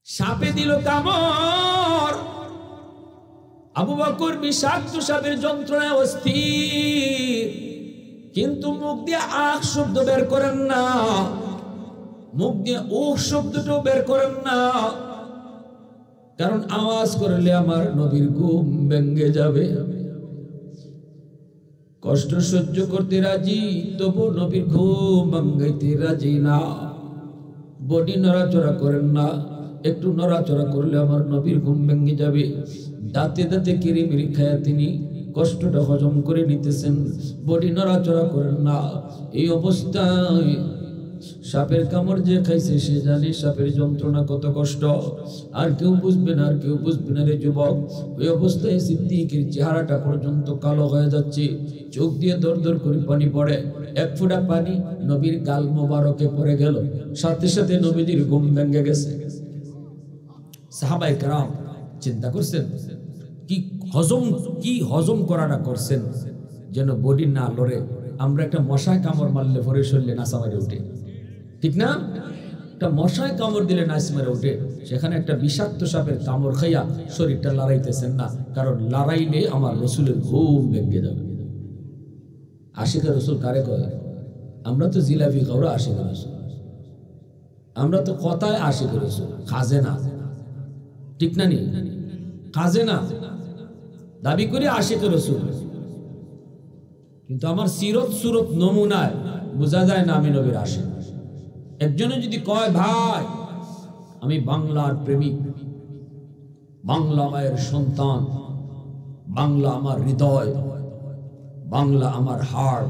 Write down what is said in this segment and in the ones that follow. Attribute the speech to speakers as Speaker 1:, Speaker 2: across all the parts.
Speaker 1: সাপে দিল কামড়, আবু বকর বিষাক্ত সাপের যন্ত্রণায় অস্থির, কিন্তু মুখ দিয়ে আখ শব্দ বের করেন না, মুখ দিয়ে উখ শব্দটাও বের করেন না, কারণ আওয়াজ করলে আমার নবীর ঘুম ভেঙে যাবে। কষ্ট সহ্য করতে রাজি, তবু নবীর ঘুম ভাঙাইতে রাজি না। বডি নড়াচড়া করেন না, একটু নড়াচড়া করলে আমার নবীর ঘুম ভেঙে যাবে। দাঁতে দাঁতে কিরিমিরি খায়া তিনি কষ্টটা হজম করে নিতেছেন, বডি নড়াচড়া করেন না। এই অবস্থায় সাপের কামড় যে খাইছে সে জানে সাপের যন্ত্রণা কত কষ্ট, আর কেউ বুঝবে না, আর কেউ বুঝবে না রে যুবক। ওই অবস্থায় সিদ্দিকের চেহারাটা পর্যন্ত কালো হয়ে যাচ্ছে, চোখ দিয়ে দর দর করে পানি পড়ে, এক ফোঁটা পানি নবীর গাল মোবারকে পড়ে গেল, সাথে সাথে নবীজির ঘুম ভেঙে গেছে। সাহাবায়ে কেরাম চিন্তা করছেন কি হজম করাটা করছেন যেন বডি না লড়ে। আমরা একটা মশায় কামড় মারলে পরে শরীরে নাসা মেরে উঠে, ঠিক না? একটা মশায় কামড় দিলে নাস মেরে উঠে, সেখানে একটা বিষাক্ত সাপের কামড় খাইয়া শরীরটা লড়াইতেছেন না, কারণ লড়াইলে আমার রসুলের ঘুম ভেঙে যাবে। আশিকা রসুল কারে কয়? আমরা তো জিলাপি খাওয়া আশিকা রসুল, আমরা তো কথায় আশিকা রসুল, খাজে না, ঠিক না? নি কাজে না দাবি করে আশিকা রসুল, কিন্তু আমার সিরত সুরত নমুনায় বোঝা যায় না আমি নবীর আশিক। একজনে যদি কয় ভাই আমি বাংলার প্রেমিক, বাংলা মায়ের সন্তান, বাংলা আমার হৃদয়, বাংলা আমার হার্ট,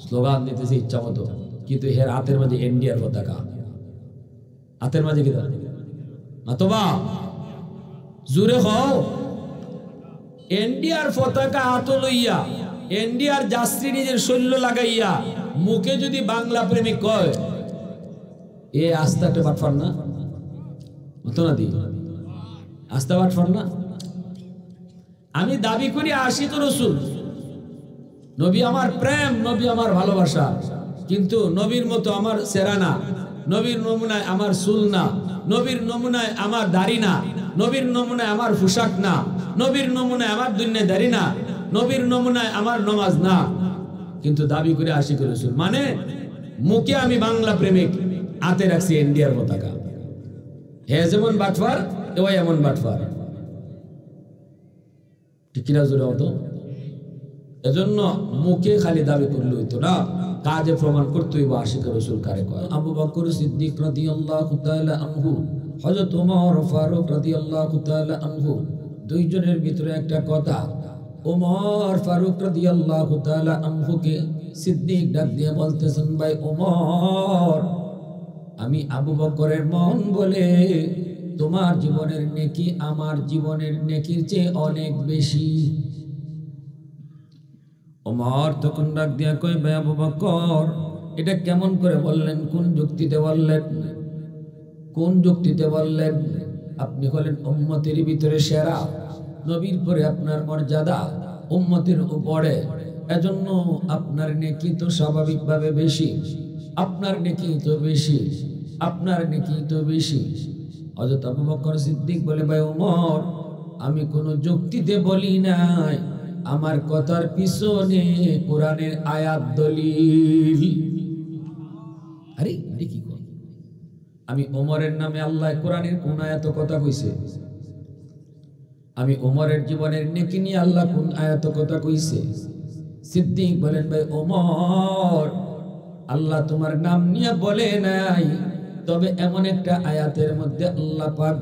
Speaker 1: স্লোগান দিতেছে ইচ্ছা মতো, কিন্তু হের হাতের মাঝে ইন্ডিয়ার পতাকা, হাতের মাঝে কি অথবা জুড়ে হও ইন্ডিয়ার পতাকা হাতে লইয়া, ইন্ডিয়ার যাত্রী নিজের শৈল্য লাগাইয়া মুখে যদি বাংলা প্রেমিক কয়, এ আস্থাটা বাটফার না? মতো না দি আস্থা বাটফার না? আমি দাবি করি আশিক রসুল, নবী আমার প্রেম, নবী আমার ভালোবাসা, কিন্তু নবীর মতো আমার সেরা না, নবীর নমুনায় আমার চুল না, নবীর নমুনায় আমার দাড়ি না, নবীর নমুনায় আমার পোশাক না, নবীর নমুনায় আমার দুনিয়াদারি না, নবীর নমুনায় আমার নামাজ না, কিন্তু দাবি করে আশিক রাসূল। মানে মুখে আমি বাংলা প্রেমিক, হাতে রাখছি ইন্ডিয়ার পতাকা। হে যেমন বাটফার এও এমন বাটফার, ঠিক কিনা জোরে হতো? এজন্য মুখে খালি দাবি করলে হইতো না, কাজে প্রমাণ করতে হইব আশিক রাসূল কারে কয়। আবু বকর সিদ্দিক রাদিয়াল্লাহু তাআলা আনহু, হযরত ওমর ফারুক রাদিয়াল্লাহু তাআলা আনহু, দুইজনের ভিতরে একটা কথা। ওমর ফারুক রাদিয়াল্লাহু তাআলা আনহুকে সিদ্দিক ডাক দিয়ে বলতেছেন, ভাই ওমর, আমি আবু বকরের মন বলে তোমার জীবনের নেকি আমার জীবনের নেকির চেয়ে অনেক বেশি। ওমর তখন ডাক দিয়া কই, ভাই আবু বকর, এটা কেমন করে বললেন? কোন যুক্তিতে বললেন? কোন যুক্তিতে বললেন? আপনি হলেন উম্মতের ভিতরে সেরা, নবীর পরে আপনার মর্যাদা উম্মতের উপরে, এজন্য আপনার নেকি তো স্বাভাবিকভাবে বেশি, আপনার নেকি তো বেশি, আপনার নেকি তো বেশি। হযরত আবু বকর সিদ্দিক বলে, ভাই ওমর, আমি কোনো যুক্তিতে বলি নাই, আমার কথার পিছনে কোরআনের আয়াত দলিল। আরে কি কই? আমি ওমরের নামে আল্লাহ কোরআনের কোন আয়াত কথা কইছে? আমি ওমরের জীবনের নেকি নিয়ে আল্লাহ কোন আয়াত কথা কইছে? সিদ্দিক বলেন, ভাই ওমর, আল্লাহ তোমার নাম নিয়ে বলে নাই, তবে এমন একটা আয়াতের মধ্যে আল্লাহ পাক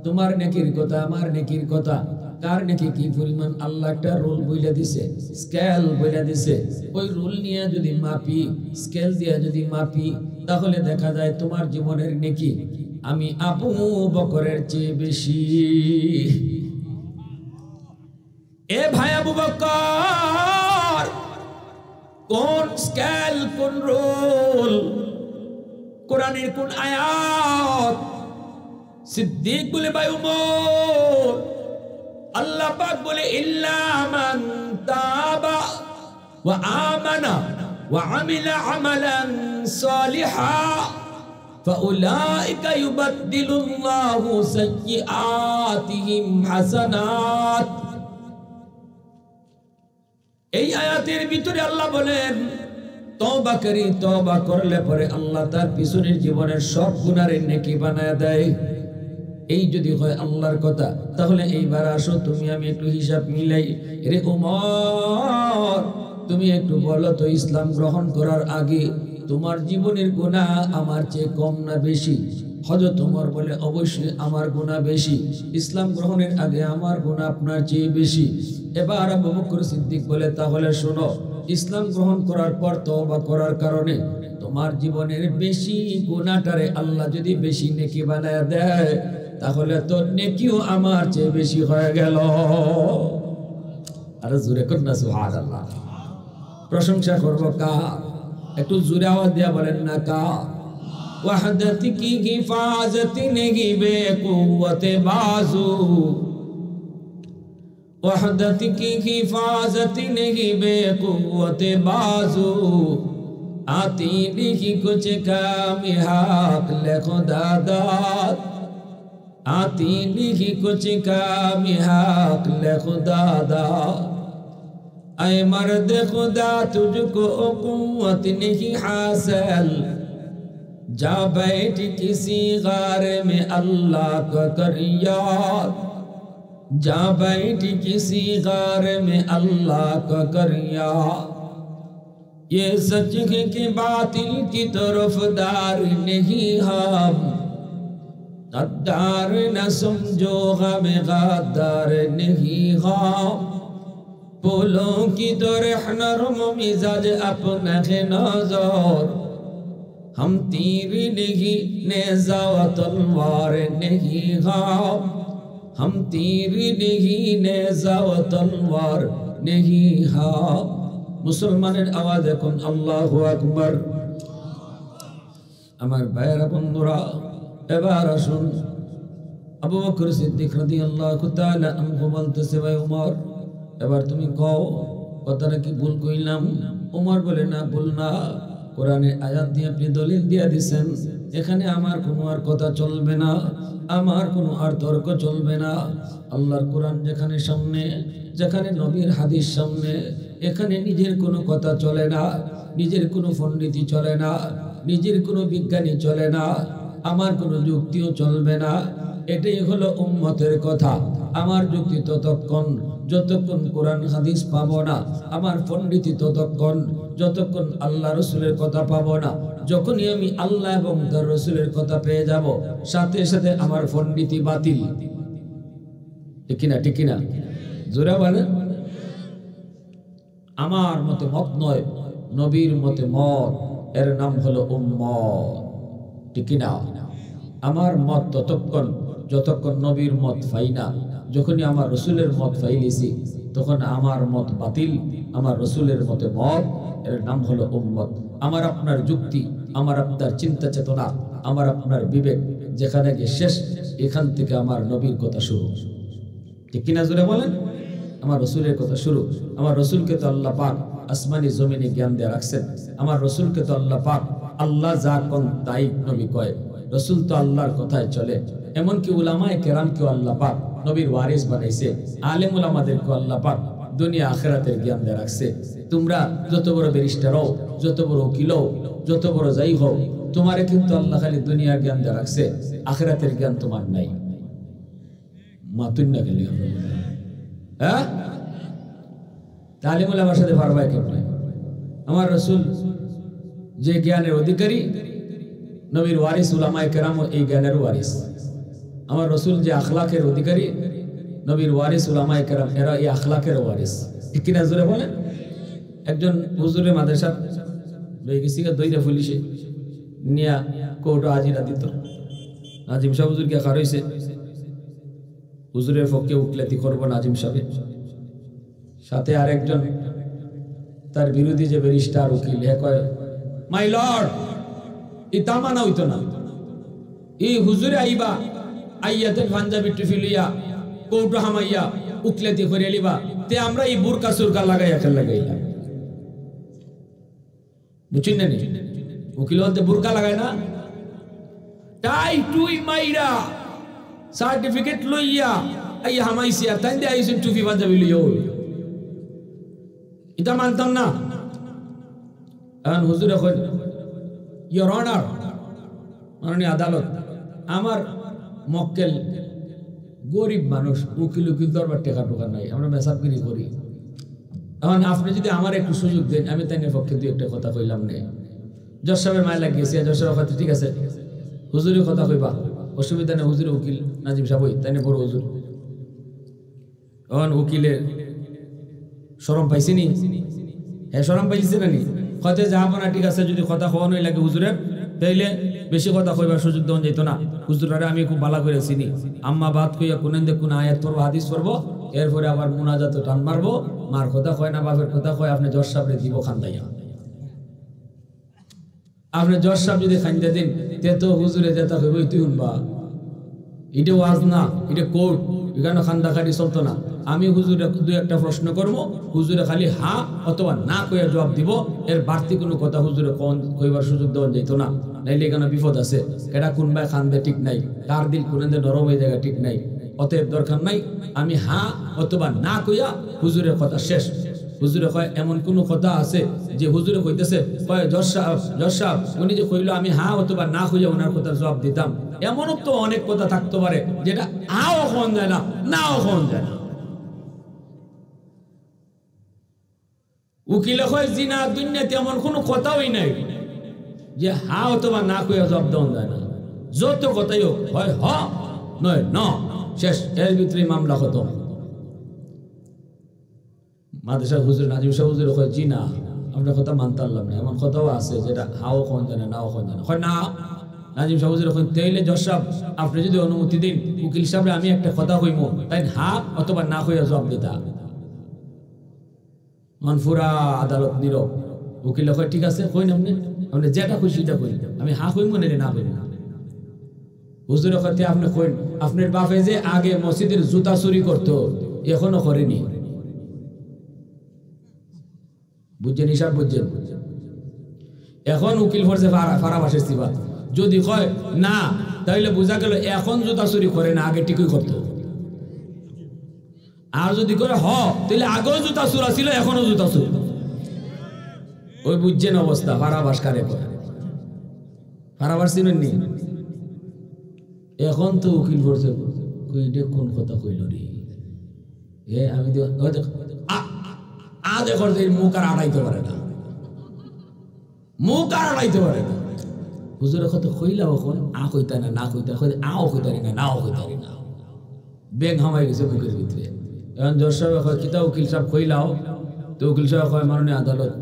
Speaker 1: তোমার নেকির কথা, আমার নেকির কথা, কার নেকি কি পরিমাণ আল্লাহ একটা রোল বইলা দিছে, স্কেল বইলা দিছে। ওই রোল নিয়ে যদি মাপি, স্কেল দিয়ে যদি মাপি, তাহলে দেখা যায় তোমার জীবনের নেকি আমি আবু বকরের চেয়ে বেশি। এ ভাই আবু বকর, কোন স্কেল, কোন রোল, কোরআনের কোন আয়াত? সিদ্দিক বলে, ভাই ওমর, আল্লাহ পাক বলে, ইল্লা মান তাবা ওয়া আমানা ওয়া আমিলা আমালান সালিহা, ফাউলাইকা ইউবাদদিলুল্লাহু সাইয়্যাতিহিম হাসানাত। এই আয়াতের ভিতরে আল্লাহ বলেন তওবাকারী তওবা করলে পরে আল্লাহ তার পিছনের জীবনের সব গুনাহ নেকি বানায় দেয়। এই যদি হয় আল্লাহর কথা, তাহলে এইবার আসো তুমি আমি একটু হিসাব মিলাই। রে ওমর, তুমি একটু বলো তো, ইসলাম গ্রহণ করার আগে তোমার জীবনের গুনাহ আমার চেয়ে কম না বেশি? হযরত ওমর বলে অবশ্যই আমার গুনাহ বেশি। ইসলাম গ্রহণের আগে আমার গুনাহ আপনার চেয়ে বেশি। এবার আবু বকর সিদ্দিক বলে তাহলে শোনো, ইসলাম গ্রহণ করার পর তওবা করার কারণে তোমার জীবনের বেশি গুনাহটারে আল্লাহ যদি বেশি নেকি বানায় দেয়, তাহলে তো নেকিও আমার চেয়ে বেশি হয়ে গেল। আরে জোরে কর না সুবহানাল্লাহ। প্রশংসা করব কার? একটু জোরে আওয়াজ দিয়া বলেন না কার? ওয়াহদাত কি হিফাজত নেহি বেকুওয়াতে বাজু, ওয়াহদাত কি হিফাজত নেহি বেকুওয়াতে বাজু, আতি নেহি কুছ কামি হাক লে খুদা দাদ, आती नहीं कुछ काम हक ले खुदा दा। ऐ मर्द खुदा तुझको कुव्वत नहीं हासिल, जा बैठ किसी गार में अल्लाह का कर याद, जा बैठ किसी गार में अल्लाह का कर याद। ये सच है कि बातिल की तरफदार नहीं हम, गद्दार न समझो गम गद्दार नहीं हम, फूलों की तरह नरम मिजाज अपना है नजर, हम तीर नहीं नेज़ा व तलवार नहीं हम, हम तीर नहीं नेज़ा व तलवार नहीं हम। मुसलमाনের आवाज এখন আল্লাহু আকবার। আমার ভাইরা বন্ধুরা, এবার আসুন আবু বকর সিদ্দিক রাদিয়াল্লাহু তাআলা আনহু বলতেছে, ভাই ওমর, এবার তুমি কও কথাটা কি ভুল কইলাম? ওমর বলে না, ভুল না। কোরআনের আয়াত দিয়ে আপনি দলিল দিয়ে দিবেন, এখানে আমার কোনো আর কথা চলবে না, আমার কোনো আর তর্ক চলবে না। আল্লাহর কোরআন যেখানে সামনে, যেখানে নবীর হাদিস সামনে, এখানে নিজের কোনো কথা চলে না, নিজের কোনো পণ্ডিতি চলে না, নিজের কোনো বিজ্ঞানী চলে না, আমার কোনো যুক্তিও চলবে না। এটাই হলো উম্মতের কথা। আমার যুক্তি ততক্ষণ যতক্ষণ কোরআন হাদিস পাবো না, আমার পণ্ডিতি ততক্ষণ যতক্ষণ আল্লাহ রসুলের কথা পাবো না। যখনই আমি আল্লাহ এবং তার রসুলের কথা পেয়ে যাব, সাথে সাথে আমার পণ্ডিতি বাতিল। ঠিক কিনা? ঠিক কিনা? জোরে বলেন। আমার মতে মত নয়, নবীর মতে মত, এর নাম হলো উম্মত। ঠিক কিনা? আমার মত ততক্ষণ যতক্ষণ নবীর মত পাই না। যখনই আমার রসুলের মত পাইলেছি, তখন আমার মত বাতিল, আমার রসুলের মতে মত, এর নাম হলো উম্মত। আমার আপনার যুক্তি, আমার আপনার চিন্তা চেতনা, আমার আপনার বিবেক যেখানে গিয়ে শেষ, এখান থেকে আমার নবীর কথা শুরু। ঠিক কিনা? জোরে বলেন। আমার রসুলের কথা শুরু। আমার রসুলকে তো আল্লাহ পাক আসমানি জমিনে জ্ঞান দিয়ে রাখছেন। আমার রসুলকে তো আল্লাহ পাক আল্লাহ যা কোন তাই নবী কয়। রসুল তো আল্লাহর কথায় চলে। এমনকি উলামায়ে কেরামকেও আল্লাহ পাক নবীর ওয়ারিস বানাইছে। আলেম উলামাদেরকে আল্লাহ পাক দুনিয়া আখিরাতের জ্ঞান দিয়ে রাখছে। তোমরা যত বড় ব্যারিস্টার হও, যত বড় উকিল হও, যত বড় যাই হও, তোমারে কিন্তু আল্লাহ খালি দুনিয়ার জ্ঞান দিয়ে রাখছে, আখিরাতের জ্ঞান তোমার নাই। মাতুন না গেলে হ্যাঁ, আলেম উলামার সাথে পারবা কেমনে? আমার রসুল যে জ্ঞানের অধিকারী, নবীর ওয়ারিস উলামায়ে কেরাম এই জ্ঞানের ওয়ারিস। আমার রসুল যে আখলাকের অধিকারী, নবীর ওয়ারিস উলামায়ে কেরাম এরা এই আখলাকের ওয়ারিস। ঠিক কিনা? জোরে বলেন। একজন হুজুরের মাদ্রাসা লই গেছি দইরা পুলিশে নিয়া কোর্ট হাজিরা দিত। নাজিম সাহেব হুজুর কে খার হইছে, হুজুরের পক্ষে উকিলাতি করবো নাজিম সাহেব, সাথে আরেকজন তার বিরোধী যে ব্যারিস্টার উকিল, হে কয় মাই লর্ড, ই তামানা হইতো না, এই হুজুরে আইবা আইয়াতে পাঞ্জাবি টুপি লইয়া কৌটো হামাইয়া উকলাতি করে লিবা, তে আমরা এই বুরকা সুরকা লাগাইয়া খেল লাগাইলাম। বুঝছেন না? উকিল বলতে বুরকা লাগায় না, টাই টুই মাইরা সার্টিফিকেট লইয়া এই হামাইছি আর তাই দিয়ে আইছেন টুপি পাঞ্জাবি লইয়া এটা মানতাম না। এখন হুজুর এখন ইয়োর অনার মাননীয় আদালত, আমার মক্কেল গরিব মানুষ, উকিল উকিল দরবার টেকা টোকা নাই, আমরা মেসাবগিরি করি। এখন আপনি যদি আমার একটু সুযোগ দেন, আমি তাই পক্ষে দুই একটা কথা কইলাম নে। জজ সাহেবের মায় লাগিয়েছি, জজ সাহেব কথা ঠিক আছে, হুজুরের কথা কইবা, অসুবিধা নেই। হুজুরের উকিল নাজিম সাহেব তাই বড় হুজুর। এখন উকিলের শরম পাইছিনি? হ্যাঁ শরম পাইছে না নি? কথা যাবো না, ঠিক আছে, যদি কথা খাওয়ানোই লাগে হুজুরের, তাইলে বেশি কথা কইবার সুযোগ দেওয়া যেত না। হুজুরারে আমি খুব ভালো করে চিনি। আম্মা বাদ কইয়া কোনেন দে কোন আয়াত পড়বো, হাদিস পড়বো, এরপরে আবার মুনাজাত টান মারবো। মার কথা কয় না, বাপের কথা কয়, আপনি জজ সাহেবরে দিব খান্দাইয়া। আপনি জজ সাহেব যদি খান্দা দিন, তে তো হুজুরে যেটা হইব তুই শুনবা। এটা ওয়াজ না, এটা কোর্ট, এখানে খান্দাখানি চলতো না। আমি হুজুরে দুই একটা প্রশ্ন করবো, হুজুরে খালি হা অথবা না কইয়া জবাব দিব, এর বাড়তি কোনো কথা হুজুরে কইবার সুযোগ দেওয়া যেত না। নাইলে এখানে বিপদ আছে। এটা কোনবাই খান্দে ঠিক নাই, কার দিল কোনদের নরম হয়ে জায়গা ঠিক নাই। অতএব দরকার নাই, আমি হা অথবা না কইয়া হুজুরের কথা শেষ। হুজুরে কয় এমন কোন কথা আছে যে হুজুরে কইতেছে কয় জজ সাহেব উনি যে কইলো আমি হা অথবা না কইয়া ওনার কথা জবাব দিতাম, এমনও তো অনেক কথা থাকতে পারে যেটা হাও খন যায় না, নাও খন যায় না। উকিলে কয় জিনা দুনিয়াতে এমন কোনো কথাই নাই যে হা অথবা না কইয়া জবাব দেওয়া যায় না। যত কথাই হোক, হয় হ নয় ন, শেষ, এর ভিতরে মামলা খতম। মাদ্রাসা হুজুর নাজিম সাহেব হুজুর কয় জি না, আমরা কথা মানতে পারলাম না, এমন কথাও আছে যেটা হাও খন জানে নাও খন জানে। হয় না, নাজিম সাহেব হুজুর কয় তাইলে জজ সাহেব আপনি যদি অনুমতি দিন, উকিল সাহেব আমি একটা কথা কইব, তাই হা অথবা না কইয়া জবাব দিতা। মনফুরা আদালত নীরব। উকিল কয় ঠিক আছে, কই না আপনি যেটা খুশি সেটা কই, আমি হা কইব না কইব না। হুজুরের কথা আপনি কইন, আপনার বাপে যে আগে মসজিদের জুতা চুরি করতো এখনো করেনি, বুঝছেন? হিসাব বুঝছেন? এখন উকিল ফরছে ফারাবাসের সিবাত। যদি কয় না, তাহলে বোঝা গেল এখন জুতা চুরি করে না, আগে ঠিকই করতো। আর যদি করে হ, তাহলে আগেও জুতা চুরা ছিল, এখনো জুতা চুর। ওই বুঝছেন অবস্থা? ফারাবাস কারে করে? ফারাবাস ছিলেন নি? এখন তো উকিল ফরছে কোন কথা কইল রে, আমি মুখ আর আড়াইতে পারে না, মুখ আর আড়াইতে পারে না। হুজুরের কথা কইলা এখন আ কইতা না, না কইতা আও কইতারি না, নাও কইতারি না, বেগ হামাই গেছে মুখের ভিতরে। এখন জজ সাহেব কিতা উকিল সাহেব কইলাও, তো উকিল সাহেব কয় মাননীয় আদালত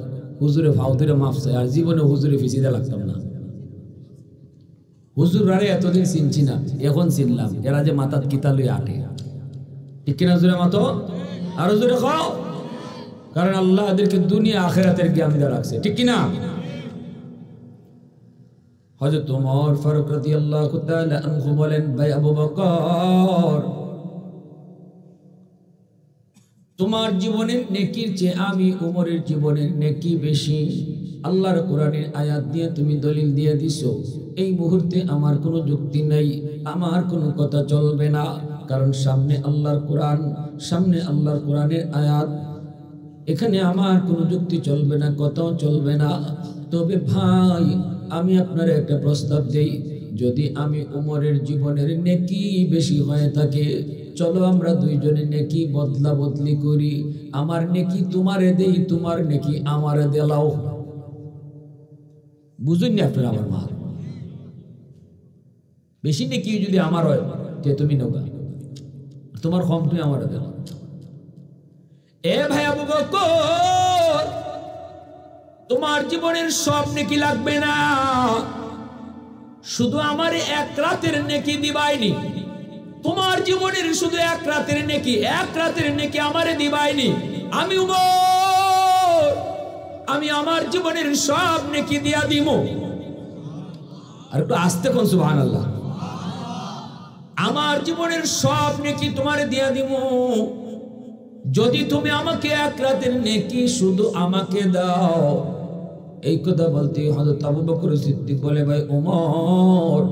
Speaker 1: হুজুরে ফাউদুরে মাফ চাই, আর জীবনে হুজুরে ফিসিতে লাগতাম না। হুজুর আরে এতদিন চিনছি না, এখন চিনলাম, এরা যে মাথাত কিতা লই আটে, ঠিক কিনা হুজুরে মাতো? আর হুজুরে খাও, কারণ আল্লাহ এদেরকে দুনিয়া আখিরাতের জ্ঞান দিয়ে রাখছে, ঠিক কিনা? হযরত ওমর ফারুক রাদিয়াল্লাহু তাআলা আনহু বলেন, ভাই আবু বকর, তোমার জীবনের নেকির চেয়ে আমি ওমরের জীবনের নেকি বেশি। আল্লাহর কোরআনের আয়াত দিয়ে তুমি দলিল দিয়ে দিছো, এই মুহূর্তে আমার কোনো যুক্তি নাই, আমার কোনো কথা চলবে না, কারণ সামনে আল্লাহর কোরআন, সামনে আল্লাহর কোরআনের আয়াত, এখানে আমার কোনো যুক্তি চলবে না, কথাও চলবে না। তবে ভাই আমি আপনার একটা প্রস্তাব দেই, যদি আমি ওমরের জীবনের নেকি বেশি হয়ে থাকে, চলো আমরা দুইজনে নেকি বদলা বদলি করি, আমার নেকি তোমারে দেই, তোমার নেকি আমারে দেলাও। বুঝুননি আপনারা? আমার মা বেশি নেকি যদি আমার হয়, যে তুমি নেবা, তোমার কম তুমি আমারে দেলা। এ ভাই আবু বকর, তোমার জীবনের সব নেকি লাগবে না, শুধু আমার এক রাতের নেকি দিবাইনি, তোমার জীবনের শুধু এক রাতের নেকি, এক রাতের নেকি আমারে দিবাইনি, আমি উমর, আমি আমার জীবনের সব নেকি দিয়া দিব। আর একটু আস্তে কোন সুবহানাল্লাহ। আমার জীবনের সব নেকি তোমারে দিয়া দিব, যদি তুমি আমাকে এক রাতের নেকি শুধু আমাকে দাও। এই কথা বলতে হযরত আবু বকর সিদ্দিক বলে, ভাই ওমর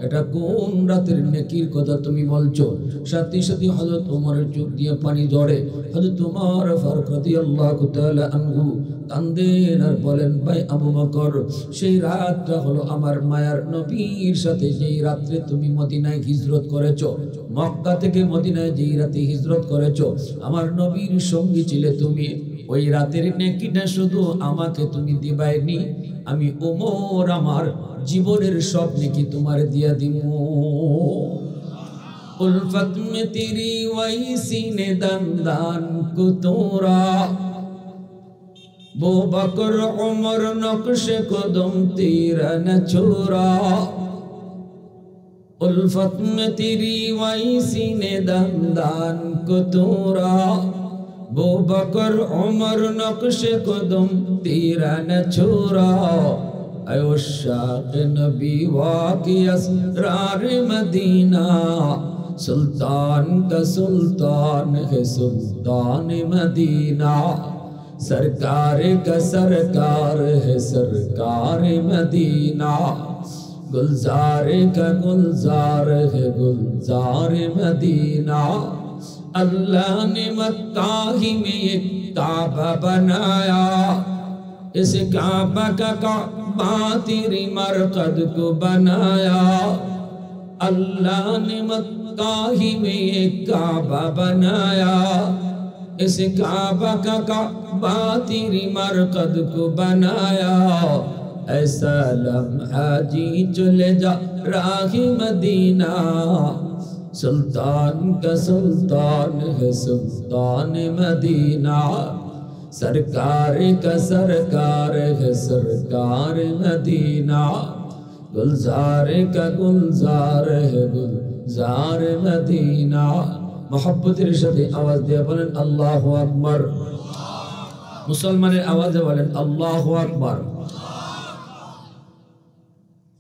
Speaker 1: এটা কোন রাতের নেকির কথা তুমি বলছো? সাথে সাথে হযরত ওমরের চোখ দিয়ে পানি ঝরে। হযরত ওমর ফারুক রাদিয়াল্লাহু তাআলা আনহু কান্দেন আর বলেন, ভাই আবু বকর, সেই রাতটা হলো আমার মায়ার নবীর সাথে যেই রাত্রে তুমি মদিনায় হিজরত করেছো, মক্কা থেকে মদিনায় যেই রাতে হিজরত করেছো, আমার নবীর সঙ্গী ছিলে তুমি। ওই রাতের নেকিটা শুধু আমাকে তুমি দিবাইনি, আমি ওমর আমার জীবনের সব নেকি তোমার দিয়া দিমু। उल्फत में तेरी वही सीने दंदान को तोरा, वो बकर उमर नक्श कदम तेरा न छोरा। उल्फत में तेरी वही सीने दंदान को तोरा, वो बकर उमर नक्श कदम तेरा न छोरा। अयो शाक़ नबी वाक़ी असरार मदीना, सुल्तान का सुल्तान है सुल्तान मदीना, सरकार का सरकार है सरकार मदीना, गुलजार का गुलजार है गुलजार मदीना। अल्लाह ने मक्का ही में एक काबा बनाया, इस काबा का काबा तेरी मरकद को बनाया। अल्लाह ने मक्का ही में एक काबा बनाया, इस काबा का काबा तेरी मरकद को बनाया। ऐसा लम्हा जी चले जा राही मदीना, सुल्तान का सुल्तान है सुल्तान मदीना, सरकार का सरकार है सरकार मदीना, गुलजार का गुलजार है गुलजार मदीना। मोहब्बतेर साथे आवाज দিয়ে বলেন আল্লাহু আকবার। মুসলমানের আওয়াজে বলেন আল্লাহু আকবার।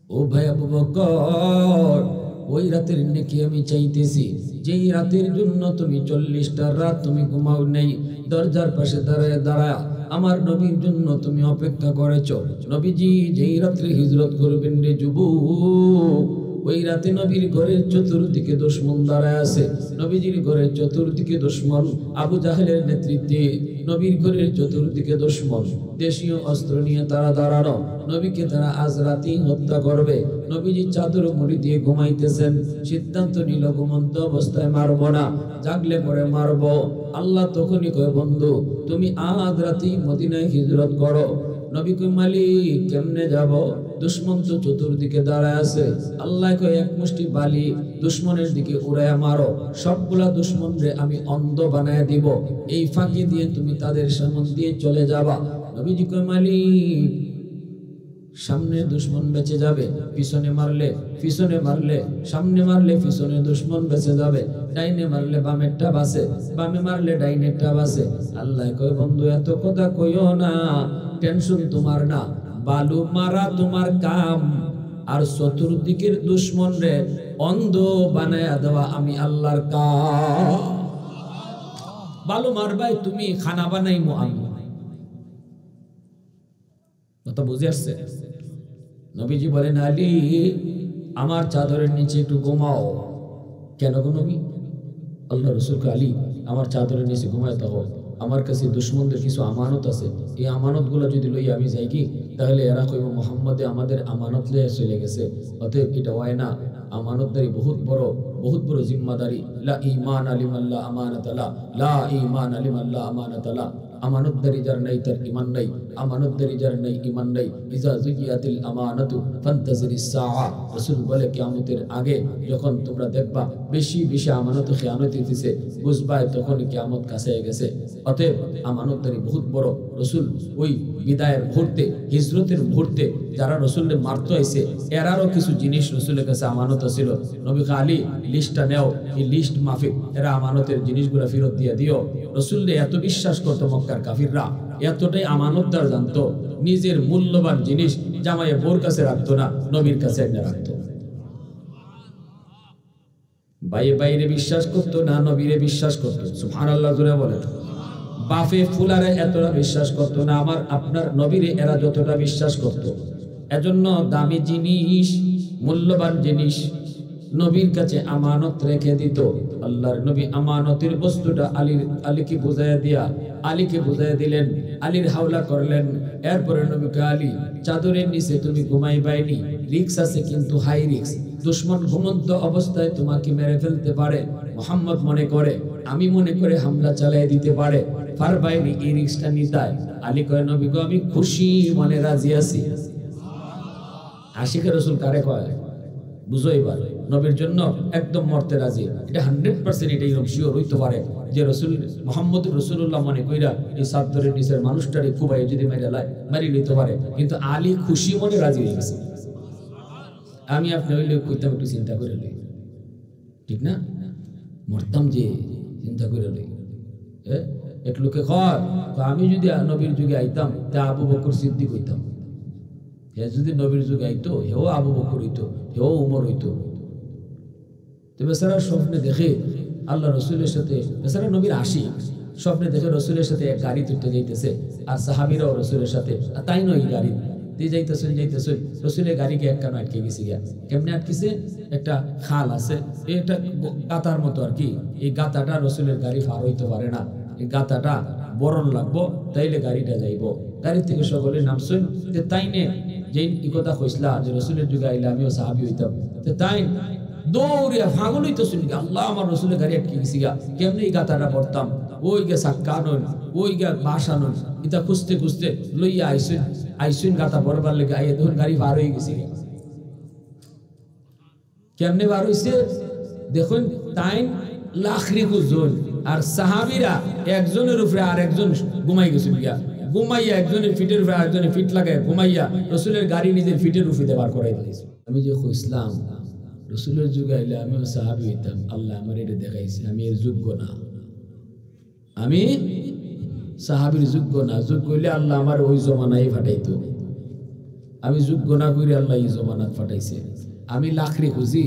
Speaker 1: ও ভাই আবু বকর, ওই রাতের নেকি আমি চাইতেছি যেই রাতের জন্য তুমি 40টা রাত তুমি ঘুমাও নেই, দরজার পাশে দাঁড়ায় দাঁড়ায় আমার নবীর জন্য তুমি অপেক্ষা করেছো। নবীজি যেই রাত্রে হিজরত করবেন রে যুবক, ওই রাতে নবীর ঘরের চতুর্দিকে দুশমন দাঁড়ায় আছে। নবীজির ঘরের চতুর্দিকে দুশমন, আবু জাহেলের নেতৃত্বে নবীর ঘরের চতুর্দিকে দুশমন, দেশীয় অস্ত্র নিয়ে তারা দাঁড়ানো। নবীকে তারা আজ রাতেই হত্যা করবে। নবীজি চাদর মুড়ি দিয়ে ঘুমাইতেছেন, সিদ্ধান্ত নিল ঘুমন্ত অবস্থায় মারবো না, জাগলে পরে মারবো। আল্লাহ তখনই কয়, বন্ধু তুমি আজ রাতেই মদিনায় হিজরত করো। নবী কয়, মালিক কেমনে যাব? দুশমন তো চতুর্দিকে দাঁড়ায় আছে। আল্লাহ কয়, এক মুষ্টি বালি দুশমনের দিকে উড়াইয়া মারো, সবগুলা দুশমন রে আমি অন্ধ বানায় দিব। এই ফাঁকি দিয়ে তুমি তাদের সামনে দিয়ে চলে যাবা। নবীজি কয়, মালিক সামনে দুশমন বেঁচে যাবে, পিছনে মারলে সামনে মারলে পিছনে দুশমন বেঁচে যাবে, ডাইনে মারলে বামেরটা বাঁচে, বামে মারলে ডাইনেরটা বাঁচে। আল্লাহ কয়, বন্ধু এত কথা কইও না, টেনশন তোমার না, বালু মারা তোমার কাম, আর চতুর্দিকের দুশমন রে অন্ধ বানায়া দেওয়া আমি আল্লাহর কাজ। বালু মারবাই তুমি, খানা বানাইমু আমি। কথা বুঝে আসছে? নবীজি বলেন, আলী আমার চাদরের নিচে একটু ঘুমাও। কেন গো নবী? আল্লাহ রাসূলকে, আলী আমার চাদরের নিচে ঘুমাইতে হবে, আমার কাছে দুশমনদের কিছু আমানত আছে, এই আমানতগুলো যদি লই আমি যাই কি, তাহলে এরা কইব মুহাম্মদে আমাদের আমানত লয়ে চলে গেছে। অতএব এটা হয় না। আমানতদারি বহুত বড় জিম্মাদারি। লা ঈমান আলিমাল্লা আমানাতালা, লা ঈমান আলিমাল্লা আমানাতালা। আমানতদারি যার নাই তার ঈমান নাই, আমানতদারি যার নাই ঈমান নাই। ইজা যুইয়াতিল আমানাতু ফান্তাজিরিস সাআ। রাসূল বলে, কিয়ামতের আগে যখন তোমরা দেখবা বেশি বেশি আমানত খেয়ানত দিতেছে, বুঝবা তখনই কিয়ামত কাছে গেছে। অতএব আমানতদারি বহুত বড়। রাসূল ওই বিদায়ের মুহূর্তে, হিজরতের মুহূর্তে যারা রাসূলকে মারতে আইছে, এরারও কিছু জিনিস রাসূলের কাছে আমানত ছিল। নবী আলী লিস্টটা নেও, এই লিস্ট মাফিক এরা আমানতের জিনিসগুলো ফেরত দিয়ে দিও। রাসূলকে এত বিশ্বাস করতো মক্কার কাফিররা, এতটাই আমানতদার জানতো, নিজের মূল্যবান জিনিস জামাইয়ে বোর কাছে রাখতো না, নবীর কাছে এনে রাখতো। বাইরে বিশ্বাস করতো না, নবীরে বিশ্বাস করতো। সুবহানাল্লাহ জোরে বলেন। বাফে ফুলারে এতটা বিশ্বাস করতো না, আমার আপনার নবীরে এরা যতটা বিশ্বাস করতো। এজন্য দামি জিনিস মূল্যবান জিনিস নবীর কাছে আমানত রেখে দিত। আল্লাহর নবী আমানতের বস্তুটা আলীকে বুঝাইয়া দিয়া আলীকে বুঝাইয়া দিলেন, আলীর হাওলা করলেন। এরপরে নবীকে, আলী চাদরের নিচে তুমি ঘুমাই বাইনি, রিক্স আছে কিন্তু হাই রিক্স, দুশমন ঘুমন্ত অবস্থায় তোমাকে মেরে ফেলতে পারে। মুহাম্মদ মনে করে, আমি মনে করে হামলা চালিয়ে দিতে পারে, পারবাইনি এই রিক্সটা নিতাই। আলী কয়, নবী গো আমি খুশি মনে রাজি আছি। আশিকের রাসূল কারে কয় বুঝো এবার, নবীর জন্য একদম মরতে রাজি। এটা 100% এটা এরকম শিওর হইতে পারে যে রসুল মুহাম্মদ রাসূলুল্লাহ মনে কইরা এই চাদরের নিচের মানুষটারে খুবাই যদি মারি লইতে পারে, কিন্তু আলী খুশি মনে রাজি হয়ে গেছে। আমি আপনি হইলে কইতাম একটু চিন্তা করে লই, ঠিক না? মরতাম যে চিন্তা করে লই। এক লোকে কয় আমি যদি নবীর যুগে আইতাম তা আবু বকর সিদ্দিক হইতাম। হে যদি নবীর যুগে আইতো হেও আবু বকর হইতো, হেও উমর হইতো। তো বেচারা স্বপ্নে দেখে আল্লাহ রসুলের সাথে, বেচারা নবীর আশিক, স্বপ্নে দেখে রসুলের সাথে এক গাড়ি তুলতে যাইতেছে, আর সাহাবীরাও রসুলের সাথে, আর তাই নয় গাড়ি দিয়ে যাইতেছেন রসুলের গাড়িকে এক কানো আটকে গেছে গিয়া। কেমনে আটকেছে? একটা খাল আছে, একটা গাতার মতো আর কি, এই গাতাটা রসুলের গাড়ি পার হইতে পারে না, এই গাতাটা বরণ লাগবো তাইলে গাড়িটা যাইব। গাড়ি থেকে সকলে নামছেন, তাই নে যে কথা কইসলা যে রসুলের যুগে আইলে আমিও সাহাবী হইতাম, তাই দৌড়িয়া ফাগল হইতেছেন, আল্লাহ আমার রসুলের গাড়ি আটকে গেছি গা, কেমনি এই গাতাটা পড়তাম, ওই গে সাক্কা নন, ওই গে বাসা নন, এটা খুঁজতে খুঁজতে লইয়া আইসুন গাতা পড়বার লেগে আইয়া তখন গাড়ি পার হয়ে গেছি। কেমনে বার হইছে দেখুন, তাই লাখরি গুজন আর সাহাবীরা একজনের উপরে আর একজন ঘুমাই গেছিল গিয়া, ঘুমাইয়া একজনের ফিটের উপরে আরেকজনের ফিট লাগায় ঘুমাইয়া রসুলের গাড়ি নিজের ফিটের উপরে বার করাই দিয়েছে। আমি যে কইসলাম রসুলের যুগে আইলে আমিও সাহাবী হইতাম, আল্লাহ আমার এটা দেখাইছে আমি এর যোগ্য না, আমি সাহাবীর যোগ্য না। যোগ্য হইলে আল্লাহ আমার ওই জমানায় ফাটাইতো, আমি যোগ্য না করে আল্লাহ এই জমানাত ফাটাইছে। আমি লাখরি খুঁজি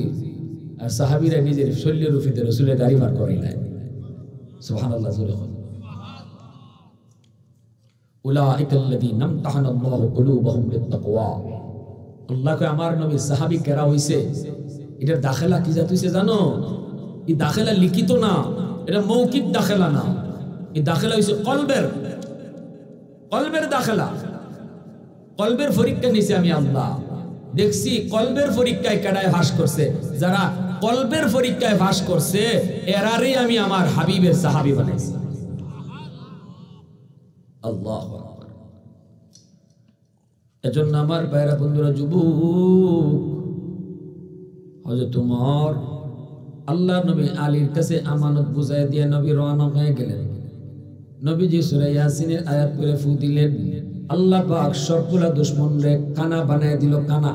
Speaker 1: আর সাহাবীরা নিজের শরীরের উপরে রসুলের গাড়ি বার করাই নাই। সুবহানাল্লাহ। উলাইকাল্লাযীনা ইমতাহানাল্লাহু কুলুবাহুম লিত-তাকওয়া। আল্লাহ কয় আমার নবী সাহাবী কেরা হইছে, এটার দাখিলা কি জাত হইছে জানো? এই দাখিলা লিখিত না, এটা মৌখিক দাখিলা না, এই দাখিলা হইছে কলবের দাখিলা। কলবের পরীক্ষা নিছে আমি আল্লাহ দেখছি, কলবের পরীক্ষায় কেডায় ভাস করছে, যারা কলবের পরীক্ষায় ভাস করছে এরারই আমি আমার হাবিবের সাহাবী বানাইছি। আল্লাহু আকবার। এজন্য আমার ভাইরা বন্ধুরা, যুবক, হযরত ওমর আল্লাহ নবী আলীর কাছে আমানত বুঝাই দিয়ে নবী রওনা হয়ে গেলেন। নবীজি সূরা ইয়াসিনের আয়াত পড়ে ফু দিলেন, আল্লাহ পাক সবগুলা দুশমনরে কানা বানায় দিল, কানা।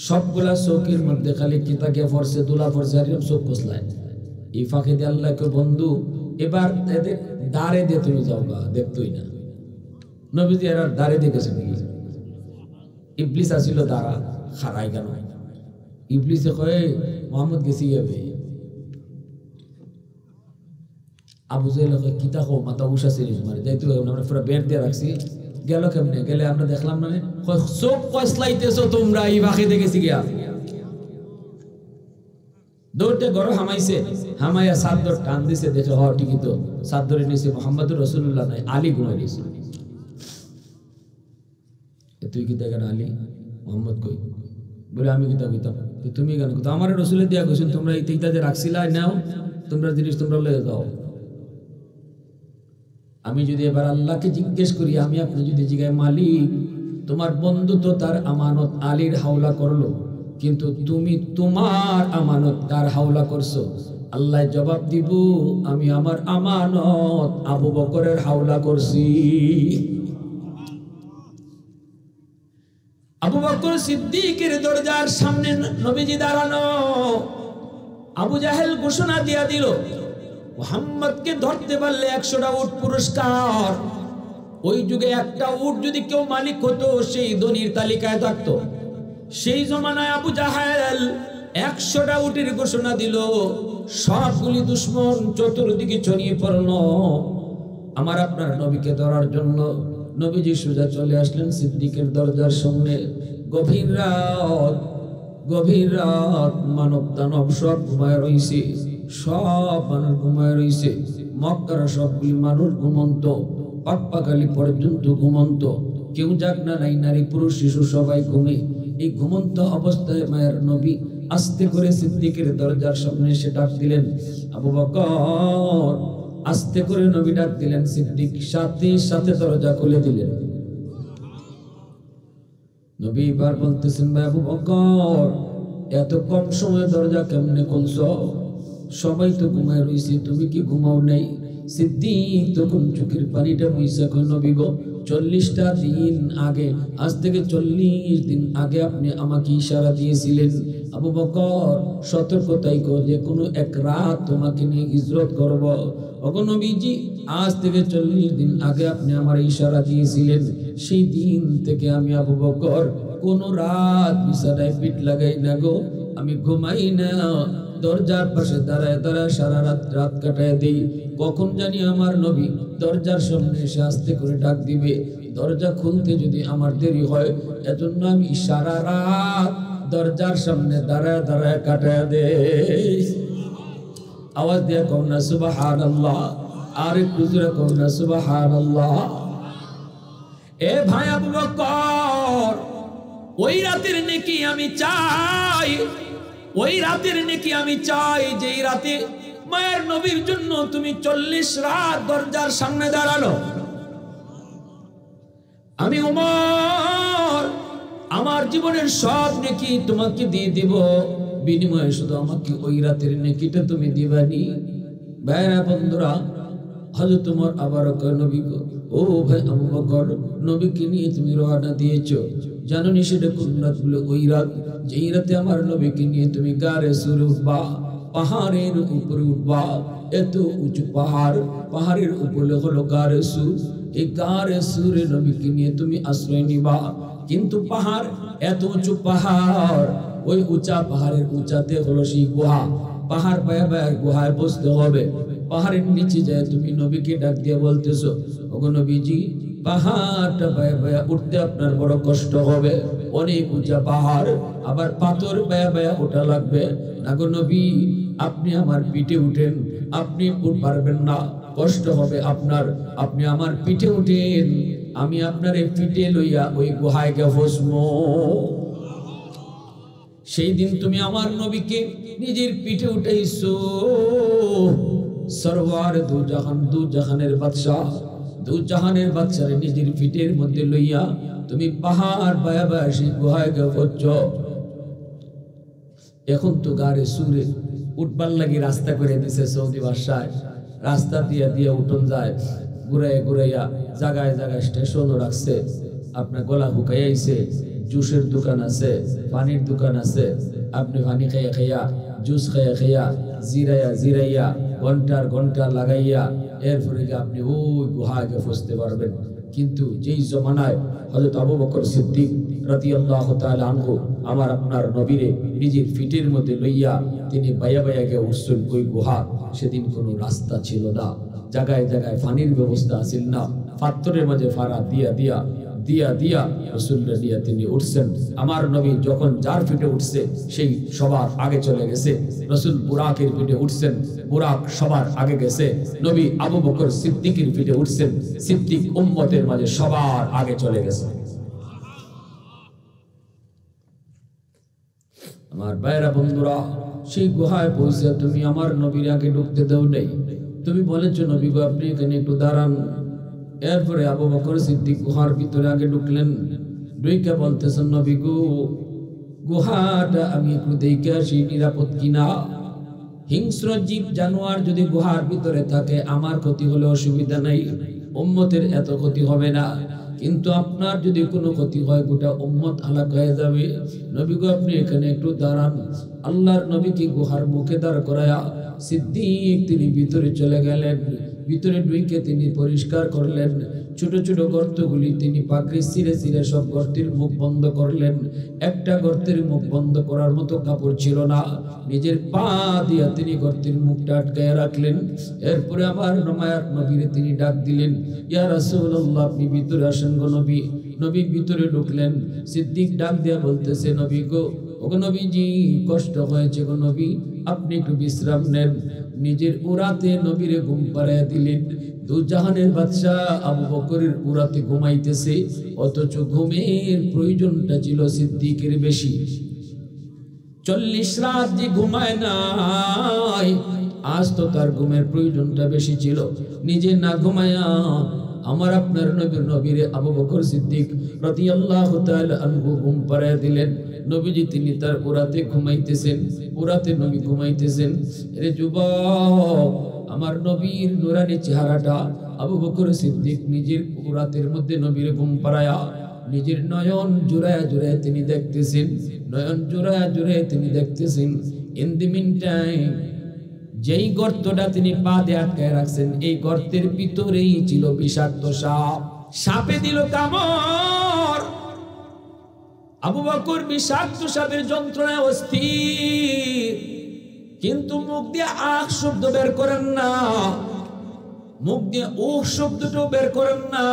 Speaker 1: সবগুলা চৌকির মধ্যে খালি কিতাকে ফরসে দুলা ফরসে আর চোখ কসলায়। এই ফাঁকে দিয়ে আল্লাহকে, বন্ধু এবার এদের দাঁড়ে দিয়ে তুমি যাও গা, দেখতোই না। নবীজি এরা দাঁড়ে দেখেছে নাকি? ইবলিস আসিল দাঁড়া, খারাই কেন? ইবলিসে কয়ে মোহাম্মদ গেছি যাবে। আবু জাহেল কয় কিতা কো মাথা উষা সিরিজ মারে যাইতে আমরা পুরো বের দিয়ে রাখছি, গেল কেমনে? গেলে আমরা দেখলাম না, চোখ কসলাইতেছো তোমরা, এই বাকি দেখেছি গিয়া। দৌড়তে ঘর হামাইছে, হামাইয়া চাদর টান দিছে, দেখে হ ঠিকই তো চাদরের নিচে মুহাম্মদুর রাসূলুল্লাহ নাই, আলী ঘুমাই দিছে। তুই কি দেখেন আলী? মোহাম্মদ কই? বলে আমি কিতা কইতাম, তুমি কেন? আমার রসুলের দিয়া কইছেন তোমরা এই তিনটাতে রাখছিলা, নাও তোমরা জিনিস তোমরা লয়ে যাও। আমি যদি এবার আল্লাহকে জিজ্ঞেস করি, আমি আপনি যদি জিজ্ঞাসা, মালিক তোমার বন্ধু তো তার আমানত আলীর হাওলা করলো, কিন্তু তুমি তোমার আমানত কার হাওলা করছো? আল্লাহ জবাব দিব, আমি আমার আমানত আবু বকরের হাওলা করছি। আবু বকর সিদ্দিকের দরজার সামনে নবীজি দাঁড়ানো। আবু জাহেল ঘোষণা দিয়া দিল, মুহাম্মদকে ধরতে পারলে 100টা উট পুরস্কার। ওই যুগে একটা উট যদি কেউ মালিক হতো সেই ধনীর তালিকায় থাকতো। সেই জমানায় আবু জাহেল 100টা উটের ঘোষণা দিল। সবগুলি দুশমন চতুর্দিকে ছড়িয়ে পড়ল আমার আপনার নবীকে ধরার জন্য। নবীজি সোজা চলে আসলেন সিদ্দিকের দরজার সামনে। গভীর রাত, গভীর রাত, মানব দানব সব ঘুমায় রইছে, সব মানুষ ঘুমায় রইছে। মক্কার সবগুলি মানুষ ঘুমন্ত, পাপ্পাকালি পর্যন্ত ঘুমন্ত, কেউ জাগনা নাই, নারী পুরুষ শিশু সবাই ঘুমে। এই ঘুমন্ত অবস্থায় মায়ের নবী আস্তে করে সিদ্দিকের দরজার সামনে এসে ডাক দিলেন, আবু বকর। আস্তে করে নবী ডাক দিলেন, সিদ্দিক সাথে সাথে দরজা খুলে দিলেন। নবী এবার বলতেছেন, ভাই আবু বকর, এত কম সময়ে দরজা কেমনে খুলছ? সবাই তো ঘুমায় রইছে, তুমি কি ঘুমাও নাই? সিদ্দিক তখন চোখের পানিটা বইসা কই, নবী গো, 40টা দিন আগে, আজ থেকে 40 দিন আগে আপনি আমাকে ইশারা দিয়েছিলেন, আবু বকর সতর্কতাই কর, যে কোনো এক রাত তোমাকে নিয়ে হিজরত করব। ওগো নবীজি, আজ থেকে 40 দিন আগে আপনি আমার ইশারা দিয়েছিলেন, সেই দিন থেকে আমি আবু বকর কোনো রাত বিছানায় পিঠ লাগাই না গো, আমি ঘুমাই না, দরজার পাশে দাঁড়ায় দাঁড়ায় সারা রাত কাটায় দিই। কখন জানি আমার নবী দরজার সামনে এসে আস্তে করে ডাক দিবে, দরজা খুলতে যদি আমার দেরি হয়, এজন্য আমি সারা রাত দরজার সামনে দাঁড়ায় দাঁড়ায় কাটায় দেই। আওয়াজ দিয়ে কও না সুবহানাল্লাহ, আর একটু জোরে কও না সুবহানাল্লাহ। এ ভাই আবু বকর, ওই রাতের নেকি আমি চাই, ওই রাতের নেকি আমি চাই, যেই রাতে মায়ের নবীর জন্য তুমি 40 রাত দরজার সামনে দাঁড়ানো। আমি ওমর আমার জীবনের সব নেকি তোমাকে দিয়ে দিব, বিনিময়ে শুধু আমাকে ওই রাতের নেকিটা তুমি দিবানি। ভাইরা বন্ধুরা, হযরত ওমর আবার কয়, নবী গো, ও ভাই আবু বকর, নবীকে নিয়ে তুমি রওনা দিয়েছো, জানো নি সেটা কোন রাত? বলে ওই রাত যেই রাতে আমার নবীকে নিয়ে তুমি গারে সুরে উঠবা, পাহাড়ের উপরে উঠবা। এত উঁচু পাহাড়, পাহাড়ের উপরে হলো গারে সুর, এই গারে সুরে নবীকে নিয়ে তুমি আশ্রয় নিবা। কিন্তু পাহাড়, এত উঁচু পাহাড়, ওই উঁচা পাহাড়ের উঁচাতে হলো সেই গুহা, পাহাড় পায়া পায়া গুহায় বসতে হবে। পাহাড়ের নিচে যায় তুমি নবীকে ডাক দিয়ে বলতেছো, ওগো নবীজি, পাহাড়টা পায়া পায়া উঠতে আপনার বড় কষ্ট হবে, অনেক উঁচা পাহাড়, আবার পাথর পায়া পায়া ওঠা লাগবে না গো নবী, আপনি আমার পিঠে উঠেন, আপনি পারবেন না, কষ্ট হবে আপনার, আপনি আমার পিঠে উঠেন, আমি আপনার এই পিঠে লইয়া ওই গুহায় গে বসবো। সেই দিন তুমি আমার নবীকে নিজের পিঠে উঠাইছো। সরওয়ার দু জাহান, দু জাহানের বাদশাহ, দু জাহানের বাদশারে নিজের পিঠের মধ্যে লইয়া তুমি পাহাড় বায়া বায়া সেই গুহায় গে বসছো। এখন তো গাড়ি সুরে উঠবার লাগি রাস্তা করে দিছে সৌদি বাদশাহ, রাস্তা দিয়া দিয়া উঠন যায়, ঘুরাইয়া ঘুরাইয়া জায়গায় জায়গায় স্টেশনও রাখছে। আপনার গলা হুকাইয়াইছে, জুসের দোকান আছে, পানির দোকান আছে, আপনি পানি খাইয়া খাইয়া, জুস খাইয়া খাইয়া, জিরাইয়া জিরাইয়া, ঘন্টার ঘন্টা লাগাইয়া এরপরে আপনি ওই গুহায় ফসতে পারবেন। কিন্তু যেই জমানায় হযরত আবু বকর সিদ্দিক রাদিয়াল্লাহু তাআলা আনহু আমার আপনার নবীরে নিজের ফিটের মধ্যে লইয়া তিনি বায়া বায়া গিয়ে উঠছেন ওই গুহা, সেদিন কোনো রাস্তা ছিল না, জায়গায় জায়গায় পানির ব্যবস্থা ছিল না, পাথরের মাঝে ফাড়া দিয়া দিয়া দিয়া দিয়া রাসূলুল্লাহ দিয়া তিনি উঠছেন। আমার নবী যখন যার পিঠে উঠছে সেই সবার আগে চলে গেছে, রাসূল বুরাকের পিঠে উঠছেন, বুরাক সবার আগে গেছে, নবী আবু বকর সিদ্দিকের পিঠে উঠছেন, সিদ্দিক উম্মতের মাঝে সবার আগে চলে গেছে। আমার ভাইরা বন্ধুরা, সেই গুহায় পৌঁছে তুমি আমার নবীর আগে ঢুকতে দাও নাই, তুমি বলেছো নবী গো আপনি এখানে একটু দাঁড়ান। এরপরে আবু বকর সিদ্দিক গুহার ভিতরে আগে ঢুকলেন, ঢুকে বলতেছেন, নবী গো, গুহাটা আমি একটু দেখে আসি নিরাপদ কিনা, হিংস্র জীব জানোয়ার যদি গুহার ভিতরে থাকে আমার ক্ষতি হলে অসুবিধা নাই, উম্মতের এত ক্ষতি হবে না, কিন্তু আপনার যদি কোনো ক্ষতি হয় গোটা উম্মত হালাক হয়ে যাবে। নবী গো আপনি এখানে একটু দাঁড়ান। আল্লাহর নবীকে গুহার মুখে দাঁড় করায়া সিদ্দিক তিনি ভিতরে চলে গেলেন, ভিতরে ঢুকে তিনি পরিষ্কার করলেন, ছোট ছোট গর্তগুলি তিনি পাকড়ি ছিঁড়ে ছিঁড়ে সব গর্তের মুখ বন্ধ করলেন। একটা গর্তের মুখ বন্ধ করার মতো কাপড় ছিল না, নিজের পা দিয়া তিনি গর্তের মুখটা আটকায় রাখলেন। এরপরে আমার মায়ার নবীরে তিনি ডাক দিলেন, ইয়া রাসূলুল্লাহ আপনি ভিতরে আসেন গো নবী। নবী ভিতরে ঢুকলেন, সিদ্দিক ডাক দিয়া বলতেছে, নবী গো, ও ওগো নবীজি কষ্ট হয়েছে গো নবী, আপনি একটু বিশ্রাম নেন। নিজের উরাতে নবীরে ঘুম পাড়াইয়া দিলেন। দু জাহানের বাদশা আবু বকরের উরাতে ঘুমাইতেছে, অথচ ঘুমের প্রয়োজনটা ছিল সিদ্দিকের বেশি। 40 রাত যে ঘুমায় নাই, আজ তো তার ঘুমের প্রয়োজনটা বেশি ছিল। নিজে না ঘুমায়া আমার আপনার নবীরে আবু বকর সিদ্দিক রাদিয়াল্লাহু তাআলা আনহু ঘুম পাড়াইয়া দিলেন। নবীজি তিনি তার উরাতে ঘুমাইতেছেন, উরাতে নবী ঘুমাইতেছেন। রে যুবক, আমার নবীর নুরানি চেহারাটা আবু বকর সিদ্দিক নিজের উরাতের মধ্যে নবীর ঘুম পাড়ায়া নিজের নয়ন জুড়ায়া জুড়ায়া তিনি দেখতেছেন, নয়ন জুড়ায়া জুড়ায়া তিনি দেখতেছেন। ইন দি মিন টাইম যেই গর্তটা তিনি পা দিয়ে আটকায় রাখছেন, এই গর্তের ভিতরেই ছিল বিষাক্ত সাপ। সাপে দিল কামড়। আবু বকর বিষাক্ত সাপের যন্ত্রণায় অস্থির, কিন্তু মুখ দিয়ে আখ শব্দ বের করেন না, মুখ দিয়ে উহ শব্দটাও বের করেন না,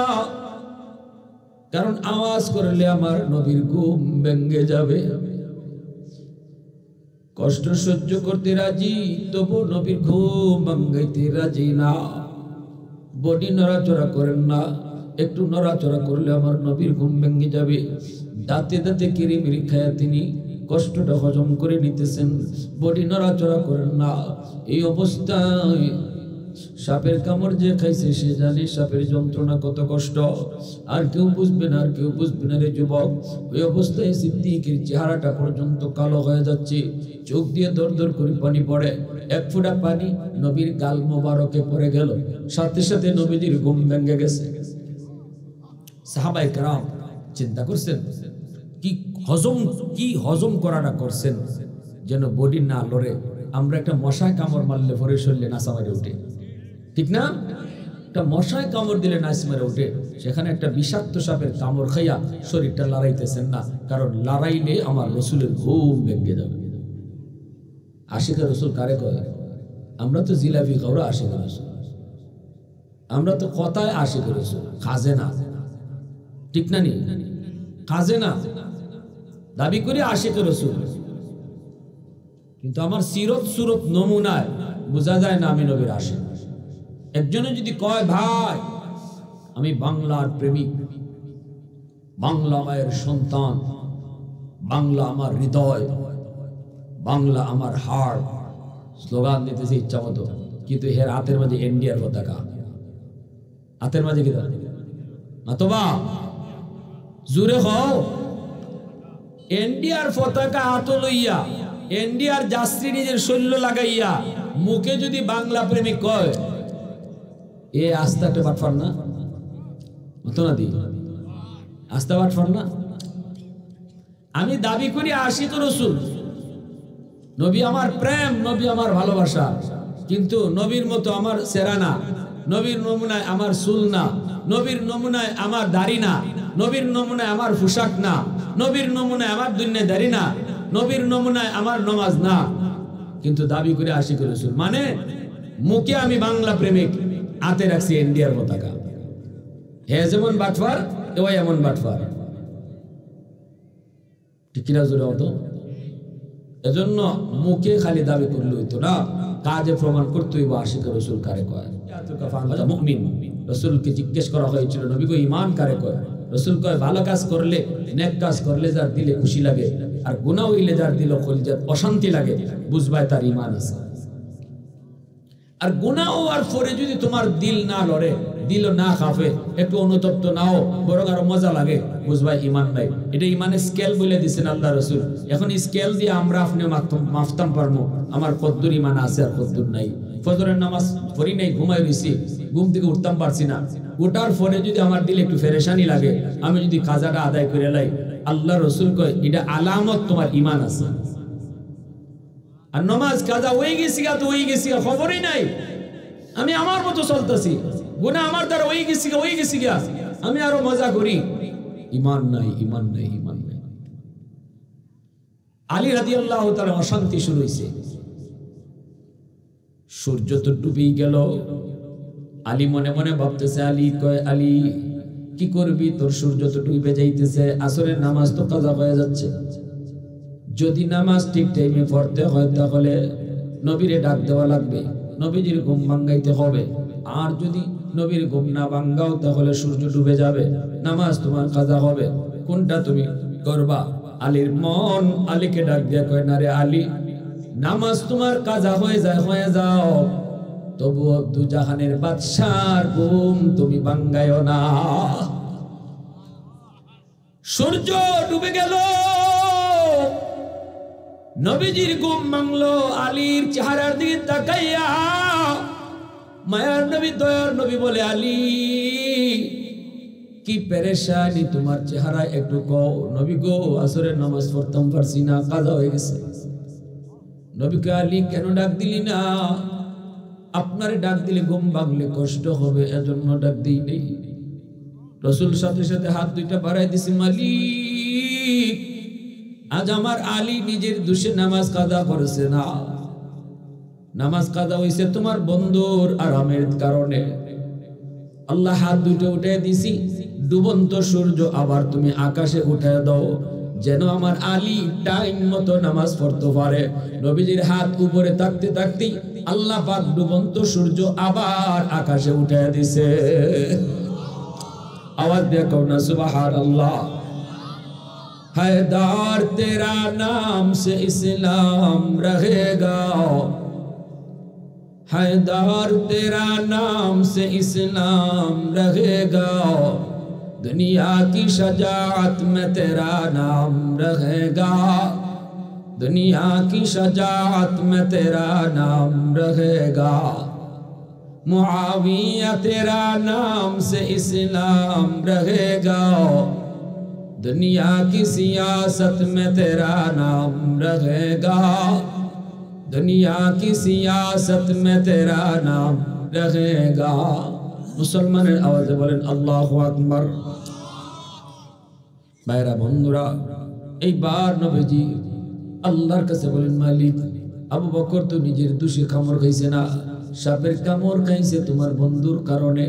Speaker 1: কারণ আওয়াজ করলে আমার নবীর ঘুম ভেঙে যাবে। কষ্ট সহ্য করতে রাজি, তবু নবীর ঘুম ভাঙাইতে রাজি না। বডি নড়াচড়া করেন না, একটু নড়াচড়া করলে আমার নবীর ঘুম ভেঙে যাবে। দাঁতে দাঁতে কিরিমিরি খায়া তিনি কষ্টটা হজম করে নিতেছেন, বডি নড়াচড়া করেন না। এই অবস্থায় সাপের কামড় যে খাইছে সে জানে সাপের যন্ত্রণা কত কষ্ট। আর কেউ বুঝবে না, আর কেউ বুঝবে না রে যুবক। ওই অবস্থায় সিদ্দিকের চেহারাটা পর্যন্ত কালো হয়ে যাচ্ছে, চোখ দিয়ে দর দর করে পানি পড়ে। এক ফোঁটা পানি নবীর গাল মোবারকে পড়ে গেল, সাথে সাথে নবীজির ঘুম ভেঙে গেছে। সাহাবায়ে কেরাম চিন্তা করছেন কি হজম করাটা করছেন যেন বডি না লড়ে। আমরা একটা মশায় কামড় মারলে পরে শরীরে নাসা মেরে উঠে, ঠিক না? একটা মশায় কামড় দিলে নাস মেরে উঠে, সেখানে একটা বিষাক্ত সাপের কামড় খাইয়া শরীরটা লড়াইতেছেন না, কারণ লড়াইলে আমার রসুলের ঘুম ভেঙে যাবে। আশিকের রসুল কারে কয়? আমরা তো জিলাপি খাওয়া আশিকের রসুল, আমরা তো কথায় আশিকের রসুল, কাজে না, ঠিক না? নি কাজে না দাবি করি আশিকের রসুল, কিন্তু আমার সিরত সুরত নমুনায় বোঝা যায় না আমি নবীর আশিক। একজনে যদি কয় ভাই আমি বাংলার প্রেমিক, বাংলা মায়ের সন্তান, বাংলা আমার হৃদয়, বাংলা আমার হার্ট, স্লোগান দিতেছে ইচ্ছা মতো, কিন্তু এর হাতের মাঝে ইন্ডিয়ার পতাকা, হাতের মাঝে কি অথবা জুড়ে হও ইন্ডিয়ার পতাকা হাত লইয়া ইন্ডিয়ার যাত্রী নিজের শৈল্য লাগাইয়া মুখে যদি বাংলা প্রেমিক কয়, এ আস্তাটা বাটফার না? মতো না দি আস্তা বাটফার না? আমি দাবি করি আশিক রসুল, নবী আমার প্রেম, নবী আমার ভালোবাসা, কিন্তু নবীর মতো আমার সেরা না, নবীর নমুনায় আমার চুল না, নবীর নমুনায় আমার দাড়ি না, নবীর নমুনায় আমার পোশাক না, নবীর নমুনায় আমার দুনিয়াদারি না, নবীর নমুনায় আমার নামাজ না, কিন্তু দাবি করে আশিক রাসূল। মানে মুখে আমি বাংলা প্রেমিক, হাতে রাখছি ইন্ডিয়ার পতাকা। হে যেমন বাটফার ওই এমন বাটফার, ঠিক কিনা জোরে হতো? এজন্য মুখে খালি দাবি করলে হইতো না, কাজে প্রমাণ করতে হইব আশিক রাসূল কারে কয়। মুমিন রাসূলকে জিজ্ঞেস করা হয়েছিল নবী গো ঈমান কারে কয়? রাসূল কয় ভালো কাজ করলে, নেক কাজ করলে যার দিলে খুশি লাগে, আর গুনাহ হইলে যার দিলে কলিজাত অশান্তি লাগে, বুঝবাই তার ঈমান আছে। আর গুনাহ আর পরে যদি তোমার দিল না লড়ে, দিল না কাঁপে, একটু অনুতপ্ত নাও, বরং আরো মজা লাগে, বুঝবাই ঈমান নাই। এটা ঈমানের স্কেল বলে দিয়েছেন আল্লাহ রাসূল। এখন স্কেল দিয়ে আমরা আপনি মাপতাম পারবো আমার কদ্দুর ঈমান আছে আর কদ্দুর নাই। ফজরের নামাজ পড়ি নাই, ঘুমাই রইছি, ঘুম থেকে উঠতাম পারছি না, ওঠার পরে যদি আমার দিলে একটু ফেরেশানি লাগে, আমি যদি কাজাটা আদায় করে লাই, আল্লাহ রাসূল কয় এটা আলামত তোমার ঈমান আছে। আর নামাজ কাজা হয়ে গেছি গা তো হয়ে গেছি, খবরই নাই, আমি আমার মতো চলতেছি, গুনাহ আমার দ্বারা হয়ে গেছি গা, আমি আরো মজা করি, ঈমান নাই, ঈমান নাই, ঈমান নাই। আলী রাদিয়াল্লাহু তাআলা অশান্তি শুরু হইছে, সূর্য তো ডুবেই গেল। আলী মনে মনে ভাবতেছে, আলী কয় আলী কি করবি, তোর সূর্য তো ডুবে যাইতেছে, আসরের নামাজ তো কাজা হয়ে যাচ্ছে, যদি নামাজ ঠিক টাইমে পড়তে হয় তাহলে নবীরে ডাক দেওয়া লাগবে, নবীজির ঘুম ভাঙ্গাইতে হবে। আর যদি নবীর ঘুম না ভাঙ্গাও তাহলে সূর্য ডুবে যাবে, নামাজ তোমার কাজা হবে। কোনটা তুমি করবা? আলীর মন আলীকে ডাক দিয়ে কয়, না রে আলী, নামাজ তোমার কাজা হয়ে যাও, তবুও দুজাহানের বাদশার ঘুম তুমি ভাঙ্গায়ও না। সূর্য ডুবে গেল, নবীজির ঘুম ভাঙলো। আলীর চেহারার দিকে তাকাইয়া মায়ার নবী, দয়ার নবী বলে, আলী কি পেরেশানি তোমার চেহারা, একটু কও। নবী গো, আসরের নামাজ পড়তাম পারছি না, কাজা হয়ে গেছে। নবীকে, আলী কেন ডাক দিলি না? আপনার ডাক দিলে ঘুম ভাঙলে কষ্ট হবে, এজন্য ডাক দিই নেই। রসুল সাথে সাথে হাত দুইটা বাড়াই দিছে, মালিক আজ আমার আলী নিজের দোষে নামাজ কাজা করেছে না, নামাজ কাজা হয়েছে তোমার বন্ধুর আরামের কারণে। আল্লাহ হাত দুটো উঠে দিছি, ডুবন্ত সূর্য আবার তুমি আকাশে উঠে দাও, যেন আমার আলী টাইম মতো নামাজ পড়তে পারে। নবীজির হাত উপরে থাকতে থাকতে আল্লাহ পাক ডুবন্ত সূর্য আবার আকাশে উঠে দিছে। आवाज देखो ना, सुबहानअल्लाह। हैदर तेरा नाम से इस्लाम रहेगा, हैदर तेरा नाम से इस्लाम रहेगा, दुनिया की शजाअत में तेरा नाम रहेगा, दुनिया की शजाअत में तेरा नाम रहेगा, मुआविया तेरा नाम से इस्लाम रहेगा, दुनिया की सियासत में तेरा नाम रहेगा, दुनिया की सियासत में तेरा नाम रहेगा। मुसलमाনের আওয়াজে বলেন আল্লাহু আকবার। ভাইরা বন্ধুরা, এইবার নবীজি আল্লাহর কাছে বলেন, মালিক আবু বকর তো নিজের দোষে কামড় খাইছে না, সাপের কামড় খাইছে তোমার বন্ধুর কারণে।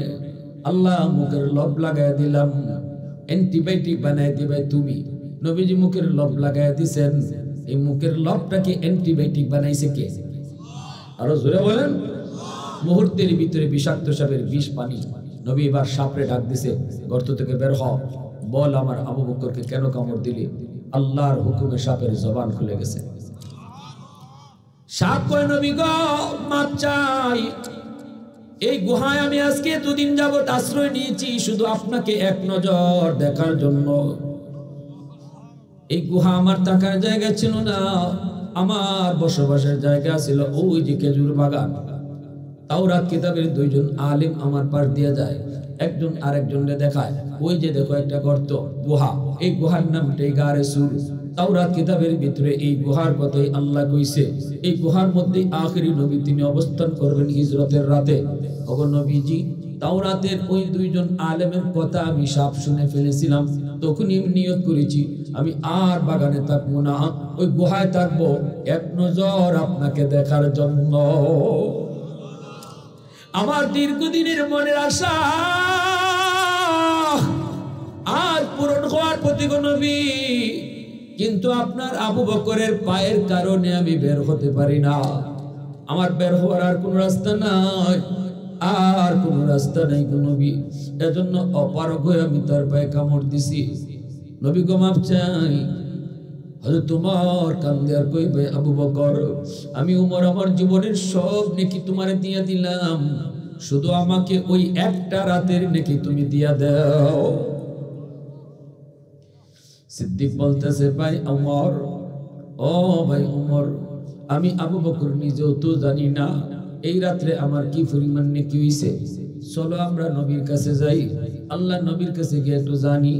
Speaker 1: আল্লাহ মুখের লব লাগাই দিলাম, অ্যান্টিবায়োটিক বানাই দিবে তুমি। নবীজি মুখের লব লাগাই দিছেন, এই মুখের লবটাকে অ্যান্টিবায়োটিক বানাইছে কে? আরো জোরে বলেন। মুহূর্তের ভিতরে বিষাক্ত সাপের বিষ পানি। নবী এবার সাপরে ডাক দিছে, গর্ত থেকে বের হ, বল আমার আবু বকরকে কেন কামড় দিলি? আল্লাহর হুকুমে সাপের জবান খুলে গেছে। সাপ কয়, নবী গো মাপ চাই, এই গুহায় আমি আজকে দুদিন যাবত আশ্রয় নিয়েছি শুধু আপনাকে এক নজর দেখার জন্য। এই গুহা আমার থাকার জায়গা ছিল না, আমার বসবাসের জায়গা ছিল ওই যে খেজুর বাগান। তাওরাত কিতাবের দুইজন আলেম আমার পাশ দিয়ে যায়, একজন আরেকজনকে দেখায়, ওই যে দেখো একটা গর্ত, গুহা, এই গুহার নামটাই গারে সুর। তাওরাত কিতাবের ভিতরে এই গুহার কথাই আল্লাহ কইছে, এই গুহার মধ্যে আখেরি নবী তিনি অবস্থান করবেন হিজরতের রাতে। ওগো নবীজি, তাওরাতের ওই দুইজন আলেমের কথা আমি সব শুনে ফেলেছিলাম, তখনই নিয়ত করেছি আমি আর বাগানে থাকবো না, ওই গুহায় থাকবো এক নজর আপনাকে দেখার জন্য। আমার দীর্ঘদিনের মনের আশা আজ পূরণ হওয়ার প্রতীক নবী, কিন্তু আপনার আবু বকরের পায়ের কারণে আমি বের হতে পারি না। আমার বের হওয়ার আর কোন রাস্তা নাই, আর কোন রাস্তা নাই গো নবী, এজন্য অপারগ হয়ে আমি তার পায়ে কামড় দিছি। নবী গো মাপ চাই। হযরত তোমার কান্দে আর কইবে, আবু বকর আমি উমর আমার জীবনের সব নেকি তোমারে দিয়ে দিলাম, শুধু আমাকে ওই একটা রাতের নেকি তুমি দিয়া দাও। সিদ্দিক বলতেছে, ভাই উমর, ও ভাই উমর, আমি আবু বকর নিজেও তো জানি না এই রাত্রে আমার কি পরিমাণ নেকি হইছে, চলো আমরা নবীর কাছে যাই, আল্লাহ নবীর কাছে গিয়ে একটু জানি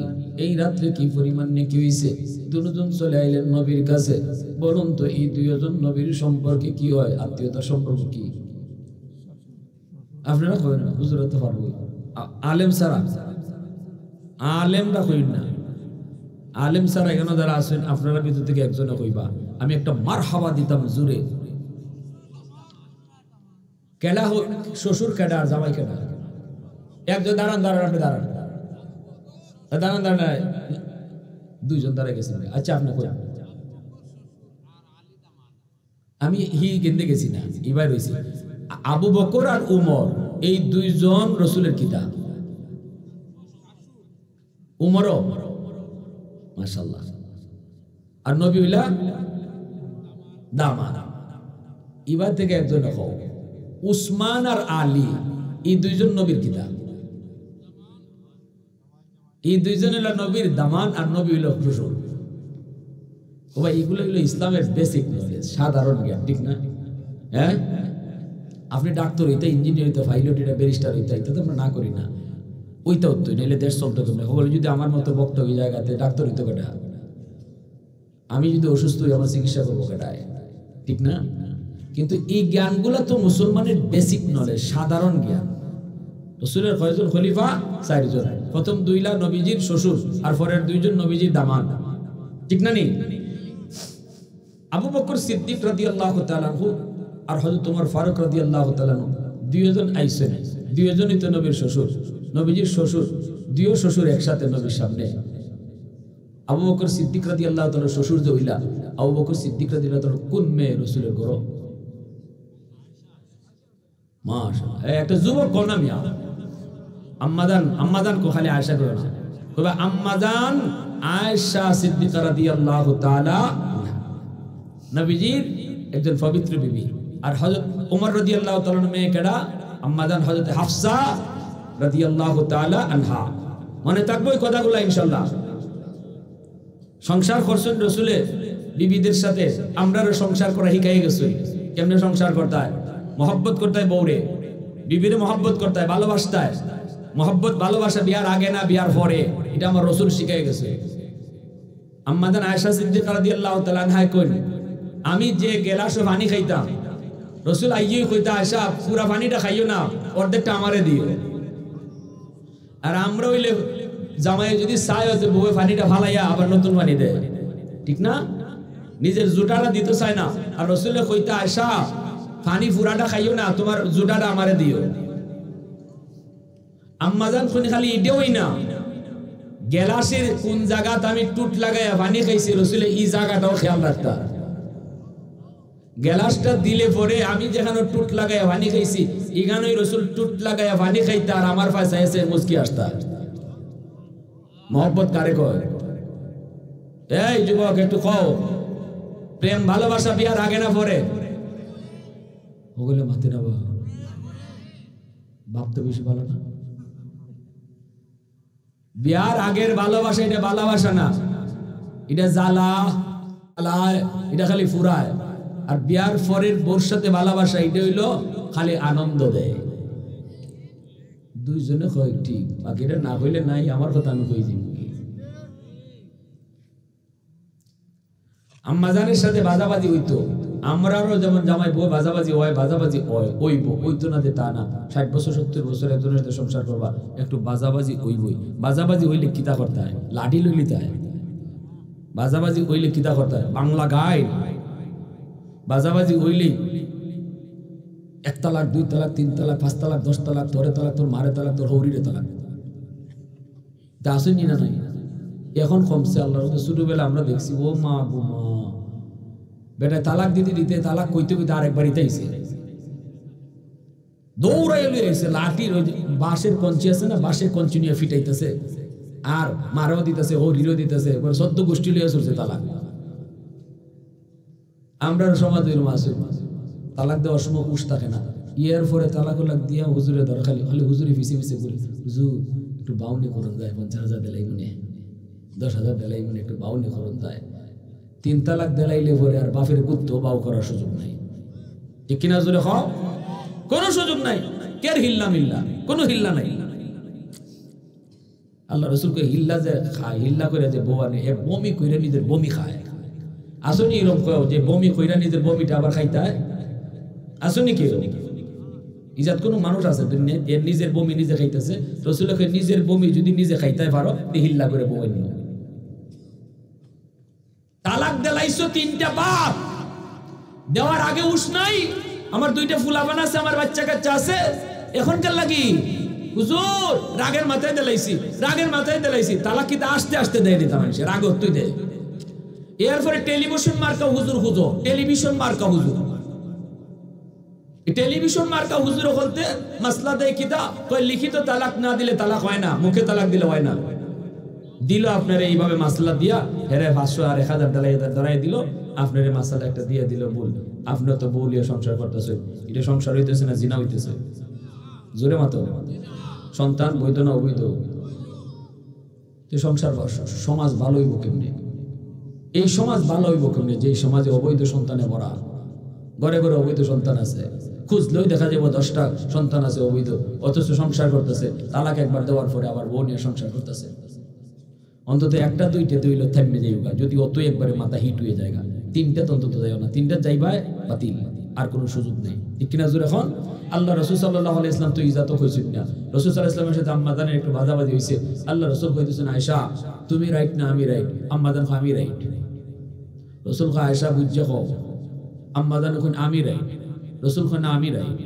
Speaker 1: এই রাত্রে কি পরিমাণ নেকি হইছে। দুজন চলে আইলেন নবীর কাছে। বলুন তো এই দুইজন নবীর সম্পর্কে কি হয়, আত্মীয়তার সম্পর্ক কি? আপনারা কইন না, হুজুরতে পারবো আলেম সারা, আলেমরা কইন না, আলেম সারা এখানে যারা আছেন আপনারা ভিতর থেকে একজনে কইবা, আমি একটা মারহাবা দিতাম জুড়ে। কেডা শ্বশুর কেডা আর জামাই কেডা? একজন দাঁড়ান, দাঁড়ান, আপনি দাঁড়ান, দাঁড়ান, দাঁড়ান, দুইজন দাঁড়ায় গেছেন। আচ্ছা আপনি কই? আমি কেন্দ্রে গেছি না, এবার হয়েছি আবু বকর আর উমর, এই দুইজন রসুলের কিতাব। উমরও মাশাআল্লাহ, আর নবী হইলা দামান। এবার থেকে একজন উসমান আর আলী, এই দুইজন নবীর কিতাব। এই দুইজন হলো নবীর দামান, আর নবী হইল রসুল। ও ভাই, এগুলো হইলো ইসলামের বেসিক নলেজ, সাধারণ জ্ঞান, ঠিক না? হ্যাঁ, আপনি ডাক্তার হইতে, ইঞ্জিনিয়ার হইতে, পাইলট হইতে, ব্যারিস্টার হইতে, এটা তো আমরা না করি না। ওইটা হতো নাহলে দেশ চলতো কেমন? বলে যদি আমার মতো বক্তব্য ওই জায়গাতে ডাক্তার হইতো কেটা, আমি যদি অসুস্থ হই আমার চিকিৎসা করবো কেটায়, ঠিক না? কিন্তু এই জ্ঞানগুলো তো মুসলমানের বেসিক নলেজ, সাধারণ জ্ঞান। রসুলের কয়জন খলিফা? 4 জন। প্রথম 2 লাখ নবীজির শ্বশুর, আর পরের 2 জন নবীজির দামান, ঠিক না? নি আবু বকর সিদ্দিক রাদিয়াল্লাহু তাআলা আনহু আর হযরত ওমর ফারুক রাদিয়াল্লাহু তাআলা আনহু, 2 জন আইছেন, 2 জনই তো নবীর শ্বশুর, নবীজির শ্বশুর, 2 শ্বশুর একসাথে নবীর সামনে। আবু বকর সিদ্দিক রাদিয়াল্লাহু তাআলা শ্বশুর যে হইলা, আবু বকর সিদ্দিক রাদিয়াল্লাহু তাআলা কোন মেয়ে রসুলের ঘর? মাশাআল্লাহ, একটা যুবক কোন মিয়া আম্মাজান কো খালি আয়েশা করে না, কবে আম্মাজান আয়েশা সিদ্দিকা রাদিয়াল্লাহু তাআলা নবীজির একজন পবিত্র বিবি। আর হযরত ওমর রাদিয়াল্লাহু তাআলা মেয়ে কেডা? আম্মাজান হযরত হাফসা রাদিয়াল্লাহু তাআলা আনহা। মনে থাকবে এই কথাগুলো ইনশাআল্লাহ। সংসার করছেন রসুলের বিবিদের সাথে, আমরাও সংসার করা শিখাই গেছি। কেমনে সংসার করতে হয়? মহব্বত করতে হয়, বউরে বিবিরে মহব্বত করতে হয়, ভালোবাসতে হয়। মহব্বত ভালোবাসা বিয়ার আগে না বিয়ার পরে, এটা আমার রসুল শিখাই গেছে। আম্মাজান আয়েশা সিদ্দিকা রাদিয়াল্লাহু তাআলা আনহা কইন, আমি যে গেলাস পানি খাইতাম, রসুল আইয়ে কইতা আয়েশা পুরা পানিটা খাইও না, অর্ধেকটা আমারে দিও। আর আমরা হইলে জামাই যদি চায় যে বউয়ে পানিটা ফালাইয়া আবার নতুন পানি দেয়, ঠিক না? নিজের জুটাটা দিতে চায় না, আর রসুলে কইতা আয়েশা পানি পুরাটা খাইও না, তোমার জুটাটা আমারে দিও। আম্মাজান শুনি খালি এটাই না, গেলাসের কোন জায়গাতে আমি টুট লাগাইয়া পানি খাইছি, রসুলে এই জায়গাটাও খেয়াল রাখতা। গেলাসটা দিলে পরে আমি যেখানে টুট লাগাইয়া পানি খাইছি, এখানেই রসুল টুট লাগাইয়া পানি খাইতা, আর আমার পাশে এসে মুস্কি আসতা। মহব্বত কারে কয়? এই যুবক একটু কও, প্রেম ভালোবাসা বিয়ার আগে না পরে? ওগুলো মাতে না বাপ তো বেশি ভালো না। বিয়ার আগের ভালোবাসা এটা ভালোবাসা না, এটা জ্বালা, এটা খালি ফুরায়। আর বিয়ার পরের বোর সাথে ভালোবাসা এটা হইলো খালি আনন্দ দেয়। দুইজনে কয় ঠিক, বাকিটা না হইলে নাই, আমার কথা আমি কই দিব। আম্মাজানের সাথে বাজাবাজি হইতো, আমরাও যেমন জামাই বউ বাজাবাজি হয়, বাজাবাজি হইতো না যে তা না। 60 বছর 70 বছর একজনের সাথে সংসার করবা, একটু বাজাবাজি হইবই। বাজাবাজি হইলে কিতা করতে হয়? লাঠি লইলিতে হয়। বাজাবাজি হইলে কিতা করতে হয়? বাংলা গায়। বাজাবাজি হইলেই 1 তালাক 2 তালাক 3 তালাক 5 তালাক 10 তালাক, তোরে তালাক, তোর মারে তালাক, তোর হৌরিরে তালাক। তা আসেনি না? নাই, এখন কমছে। আল্লাহর ছোটবেলা আমরা দেখছি, ও মা গো মা, বেটা তালাক দিতে দিতে তালাক কইতে কইতে আরেকবার ইতাইছে, দৌড়াই লইছে লাঠির ওই বাঁশের কঞ্চি আছে না, বাঁশের কঞ্চি নিয়ে ফিটাইতেছে, আর মারাও দিতেছে, হরিরও দিতেছে, 14 গোষ্ঠী লিয়ে চলছে তালাক। আমরা সমাজ এরকম আছে, তালাক দেওয়ার সময় উস থাকে না, ইয়ের পরে তালাক দিয়া হুজুরে ধরে, খালি খালি হুজুরে পিছিয়ে পিছিয়ে বলে, হুজুর একটু বাউনি করুন যায়, 50,000 দেলাই মনে, 10,000 দেলাই মনে, একটু বাউনি করুন যায়। 3 তালাক দেলাইলে পরে আর বাপের কুত্তো বাউ করার সুযোগ নাই, ঠিক কিনা? জোরে খাও, কোনো সুযোগ নাই। কের হিল্লা মিল্লা, কোনো হিল্লা নাই। আল্লাহ রসুলকে হিল্লা যে খায়, হিল্লা করে যে বউ আনে, বমি কইরা নিজের বমি খায়। আসনি এরকম কেউ যে বমি কইরা নিজের বমিটা আবার খাইতে হয়? আসনি কেউ? ইজাত কোনো মানুষ আছে এর নিজের বমি নিজে খাইতেছে? রসুলকে নিজের বমি যদি নিজে খাইতে পারো, হিল্লা করে বউ আনি। তালাক দেলাইছো 3টা বাপ, দেওয়ার আগে উস নাই, আমার 2টা ফুলাবান আছে, আমার বাচ্চা কাচ্চা আছে, এখনকার লাগি হুজুর রাগের মাথায় দেলাইছি, রাগের মাথায় দেলাইছি। তালাক কিন্তু আস্তে আস্তে দেয় দিতা মানুষ, রাগ তুই দেয়। এরপরে টেলিভিশন মার্কা হুজুর খুঁজো, টেলিভিশন মার্কা হুজুর, টেলিভিশন মার্কা হুজুর বলতে মাসলা দেয় কিতা কয় লিখিত তালাক না দিলে তালাক হয় না, মুখে তালাক দিলে হয় না। দিল আপনারা এইভাবে মাসলা দিয়া হেরে 500 আর 1000 দাঁড়াই দিল, আপনার মাসলা একটা দিয়ে দিল ভুল, আপনার তো বউ লিয়ে সংসার করতেছে, এটা সংসার হইতেছে না জিনা হইতেছে? জোরে মাতো। সন্তান বৈধ না অবৈধ? সংসার সমাজ ভালো হইব কেমনে? এই সমাজ ভালো হইব কেমনে যে সমাজে অবৈধ সন্তানে ভরা? ঘরে ঘরে অবৈধ সন্তান আছে, খুঁজলেই দেখা যাবে 10টা সন্তান আছে অবৈধ, অথচ সংসার করতেছে। তালাক একবার দেওয়ার পরে আবার বউ নিয়ে সংসার করতেছে। অন্তত একটা দুইটা দইল থামে যাইবা, যদি অত একবারে মাথা হিট হয়ে যায়, 3টা তো অন্তত যাইও না, 3টা যাইবা বাতিল, আর কোনো সুযোগ নেই। ঠিক কিনা জোর? এখন আল্লাহ রসুল সাল্লাল্লাহু আলাইহি ওয়াসাল্লাম তো ইজাত কইছেন না, রসুল সাল্লাল্লাহু আলাইহি ওয়াসাল্লামের সাথে আম্মাজানের একটু ভাজাভাজি হইছে। আল্লাহ রসুল কইতেছেন আয়েশা তুমি রাইট না আমি রাইট? আম্মাজান কয় আমি রাইট। রসুল কয় আয়েশা বুঝছে কও, আম্মাজান কয় আমি রাইট, রসুল কয় না আমি রাইট।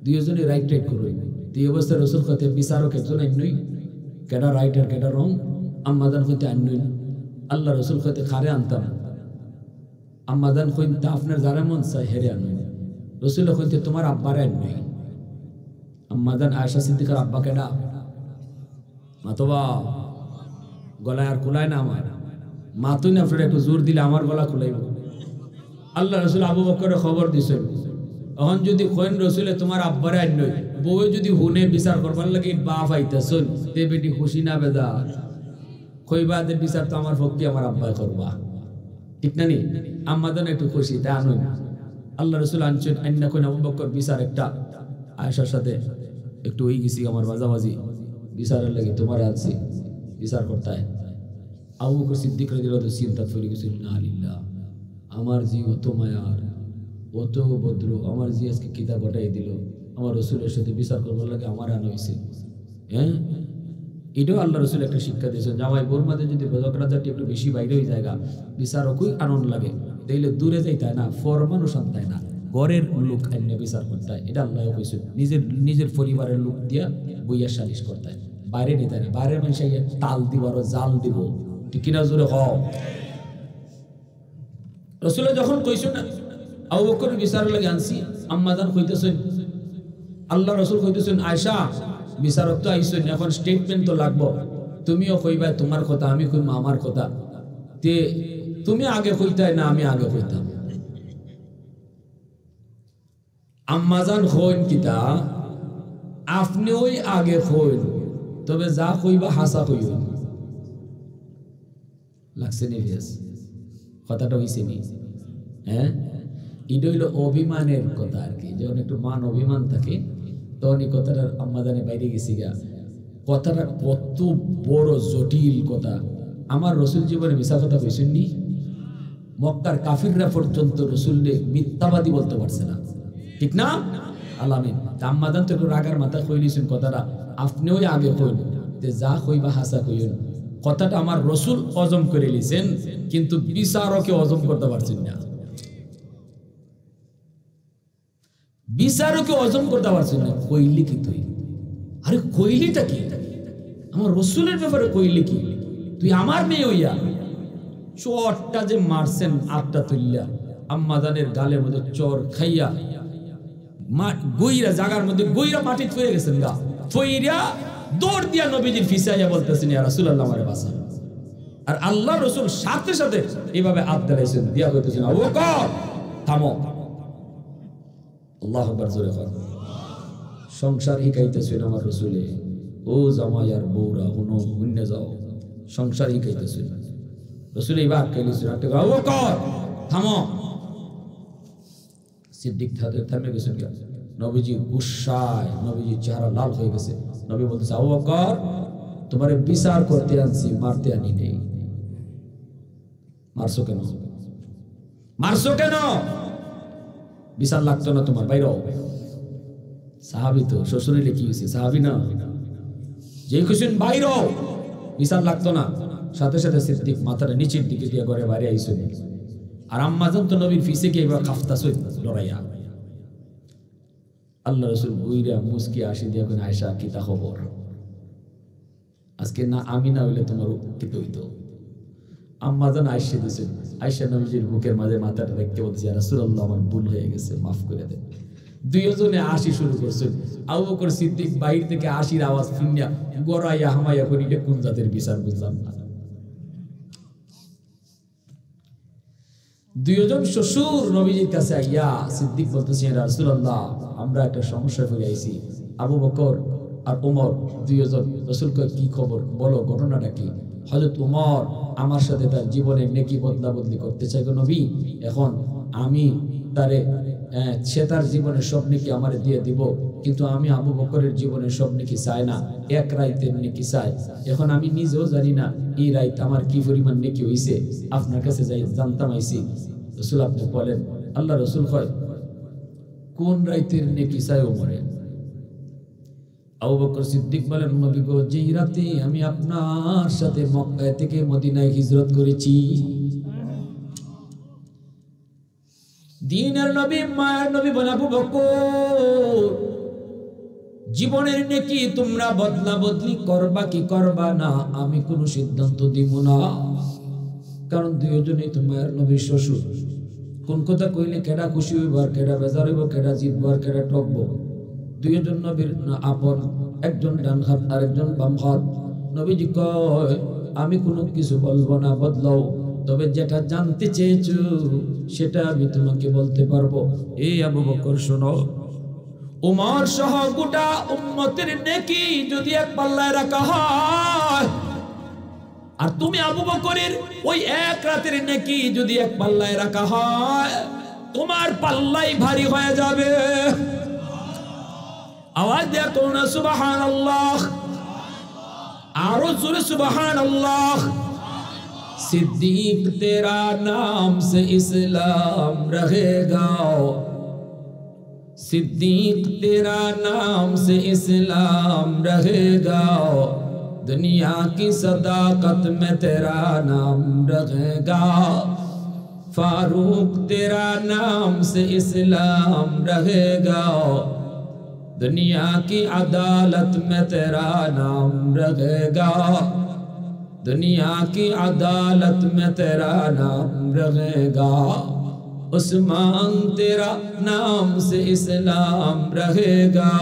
Speaker 1: দুইজনে রাইট রাইট করই। এই অবস্থায় রসুল কইতে বিচারক একজন আইনই, কেডা রাইট আর কেডা রং? আম্মাজান কইতে আইনই। আল্লাহ রসুল কইতে খারে আনতাম, আম্মাজান কইতে আপনার যারা মন চাই হেরে আনুন। রসুল কইতে তোমার আব্বার আইনই। আম্মাজান আয়েশা সিদ্দিকার আব্বা কেডা? মাতবা গলায় আর কুলায় না আমার, মাতুই না আপনার একটু জোর দিলে আমার গলা খুলাইব। আল্লাহ রসুল আবু বকরের খবর দিছেন, এখন যদি কইন রসুলে তোমার আব্বারে আইনই, বউ যদি হুনে বিচার করবার লাগে বাপ আইতাছুন, তে বেটি খুশি না বেজার? কইবাদের বিচার তো আমার পক্ষে আমার আব্বাই করবা, ঠিক না নি? আম্মাদান একটু খুশি, তা আনুন। আল্লাহ রসুল আনছেন, আইনা কইন আবু বকর বিচার একটা আয়েশার সাথে একটু হয়ে গেছি আমার বাজাবাজি, বিচারের লাগে তোমার আনছি বিচার করতে। আবু বকর সিদ্দিক রাদিয়াল্লাহু আনহু চিন্তা করে গেছেন, না আলিল্লাহ, আমার জি অত মায়ার অত ভদ্র, আমার জি আজকে কিতা ঘটাই দিল, আমার রসুলের সাথে বিচার করবার লাগে আমার আনা হয়েছে। হ্যাঁ, এটাও আল্লাহ রসুল একটা শিক্ষা দিয়েছেন, জামাই বোর মাঝে যদি ঝগড়াঝাটি একটু বেশি বাইরে হয়ে যায়, বিচারকই আনন্দ লাগে, তাইলে দূরে যাইতে হয় না, ফরমানও শান্তায় না, ঘরের লোক আইনে বিচার করতে হয়। এটা আল্লাহ কইছে, নিজের পরিবারের লোক দিয়া বইয়া সালিশ করতে হয়, বাইরে নিতে হয় না। বাইরের মানুষ তাল দিব আর জাল দিব, ঠিক কিনা জোরে হও? রসুল যখন কইছেন না আবু বকরের বিচার লাগে আনছি, আম্মাজান কইতেছেন, আল্লাহ রসুল কইতেছেন আয়েশা বিচারক তো আইছেন, এখন স্টেটমেন্ট তো লাগবো, তুমিও কইবা তোমার কথা, আমি কইব আমার কথা, তে তুমি আগে কইতাই না আমি আগে কইতাম? আম্মাজান কইন কিতা, আপনি ওই আগে কইন, তবে যা কইবা হাসা কইব। লাগছে নি বেশ? কথাটা হইছে নি? হ্যাঁ, এটা হইল অভিমানের কথা আর কি। যখন একটু মান অভিমান থাকে তখন এই কথাটার আম্মাদানে বাইরে গেছি গা। কথাটা কত বড় জটিল কথা। আমার রসুল জীবনে মিশা কথা কইছেননি? মক্কার কাফিররা পর্যন্ত রসুলকে মিথ্যাবাদী বলতে পারছে না, ঠিক না? আলামিন আম্মাদান তো একটু রাগার মাথায় কই নিছেন কথাটা, আপনিও আগে কইন যে যা কইবা হাসা কইন। কথাটা আমার রসুল হজম করে নিছেন, কিন্তু বিচারকে হজম করতে পারছেন না। বিচারকে হজম করতে পারছেন না। কইলি কি তুই? আরে কইলিটা কি? আমার রসুলের ব্যাপারে কইলি কি? তুই আমার মেয়ে হইয়া চরটা যে মারছেন আটটা তুলিয়া, আম্মাদানের গালের মধ্যে চর খাইয়া গইরা জাগার মধ্যে গইরা মাটি থয়ে গেছেন গা, থইরা দৌড় দিয়া নবীজির ফিসাইয়া বলতেছেন ইয়া রাসূলুল্লাহ আমারে বাঁচান। আর আল্লাহ রসুল সাথে সাথে এইভাবে হাত দাঁড়াইছেন, দিয়া কইতেছেন আবু বকর থামো। আল্লাহু আকবার, জোরে কর। সংসার শিখাইতেছেন আমার রসুলে, ও জামাই আর বউরা হুনো হুন্নে যাও, সংসার শিখাইতেছেন রসুল। এইবার আটকাইলেছেন, আবু বকর থামো। সিদ্দিক থামে গেছেন। নবীজি গুসায়, নবীজি চেহারা লাল হয়ে গেছে। নবী বলতেছে আবু বকর তোমারে বিচার করতে আনছি, মারতে আনি নেই। মারছো কেন? মারছো কেন? বিচার লাগতো না তোমার? বাইর সাহাবি তো, শ্বশুরিলে কি হয়েছে? সাহাবি না? যে খুশি বাইর বিচার লাগতো না। সাথে সাথে সিদ্দিক মাথাটা নিচের দিকে দিয়ে ঘরে বাইরে আইসো। আর আম্মাজান তো নবীর ফিসে গিয়ে এবার খাফতাছ লড়াইয়া। আল্লাহ রসুল বুইরা মুসকি আসি দিয়া কোন আয়েশা কি তা খবর? আজকে না আমি না হইলে তোমার উপকৃত হইতো। আম্মাজান আয়েশা দিয়েছেন, আয়েশা নবীজির বুকের মাঝে মাথাটা রেখে বলছে ইয়া রাসূলুল্লাহ আমার ভুল হয়ে গেছে, মাফ করে দেন। দুইজনে আসি শুরু করছেন। আবু বকর সিদ্দিক বাইরে থেকে আসির আওয়াজ শুনিয়া গড়াইয়া হামাইয়া করি, এটা কোন জাতের বিচার বুঝলাম না। দুইজন শ্বশুর নবীজির কাছে আইয়া সিদ্দিক বলতেছেন, ইয়া রাসূলুল্লাহ, আমরা একটা সমস্যা করে আইছি। আবু বকর আর ওমর দুইজন। রাসূল কয়, কি খবর বলো, ঘটনাটা কি? হযরত ওমর আমার সাথে তার জীবনের নেকি বদলা বদলি করতে চাই গো নবী। এখন আমি তারে সে তার জীবনের সব নেকি আমারে দিয়ে দিব, কিন্তু আমি আবু বকরের জীবনের সব নেকি চাই না, এক রাইতের নেকি চাই। এখন আমি নিজেও জানি না এই রাইত আমার কি পরিমাণ নেকি হইছে, আপনার কাছে যাই জানতাম আইছি। রাসূল আপনি বলেন। আল্লাহ রাসূল কয়, কোন রাইতের নেকি চাই ওমরে? আবু বকর সিদ্দিক বলেন, নবী গো, যেই রাতে আমি আপনার সাথে মক্কা থেকে মদিনায় হিজরত করেছি। দিনের নবী, মায়ের নবী বলে, আবু বকর, জীবনের নেকি তোমরা বদলা বদলি করবা কি করবা না আমি কোনো সিদ্ধান্ত দিব না, কারণ দুইজনেই তো মায়ের নবীর শ্বশুর। কোন কথা কইলে কেডা খুশি হইব আর কেডা বেজার হইব, কেডা জিতব আর কেডা টকব। দুইজন নবীর আপন, একজন ডান হাত আর একজন বাম হাত। নবীজি কয়, আমি কোনো কিছু বলবো না, বদলাও, তবে যেটা জানতে চেয়েছো সেটা আমি তোমাকে বলতে পারবো। এই আবু বকর শোনো, উমর সহ গোটা উম্মতের নেকি যদি এক পাল্লায় রাখা হয়, আর তুমি আবু বকরের ওই এক রাতের নেকি যদি এক পাল্লায় রাখা হয়, তোমার পাল্লাই ভারী হয়ে যাবে। आवाज दिया तो ना सुबहान अल्लाह, आरो जोरे सुबहान अल्लाह। सिद्दीक तेरा नाम से इस्लाम रहेगा, सिद्दीक तेरा नाम से इस्लाम रहेगा, दुनिया की सदाकत में तेरा नाम रहेगा, फारूक तेरा नाम से इस्लाम रहेगा, दुनिया की अदालत में तेरा नाम रहेगा, दुनिया की अदालत में तेरा नाम रहेगा, उस्मान तेरा नाम से इस्लाम रहेगा,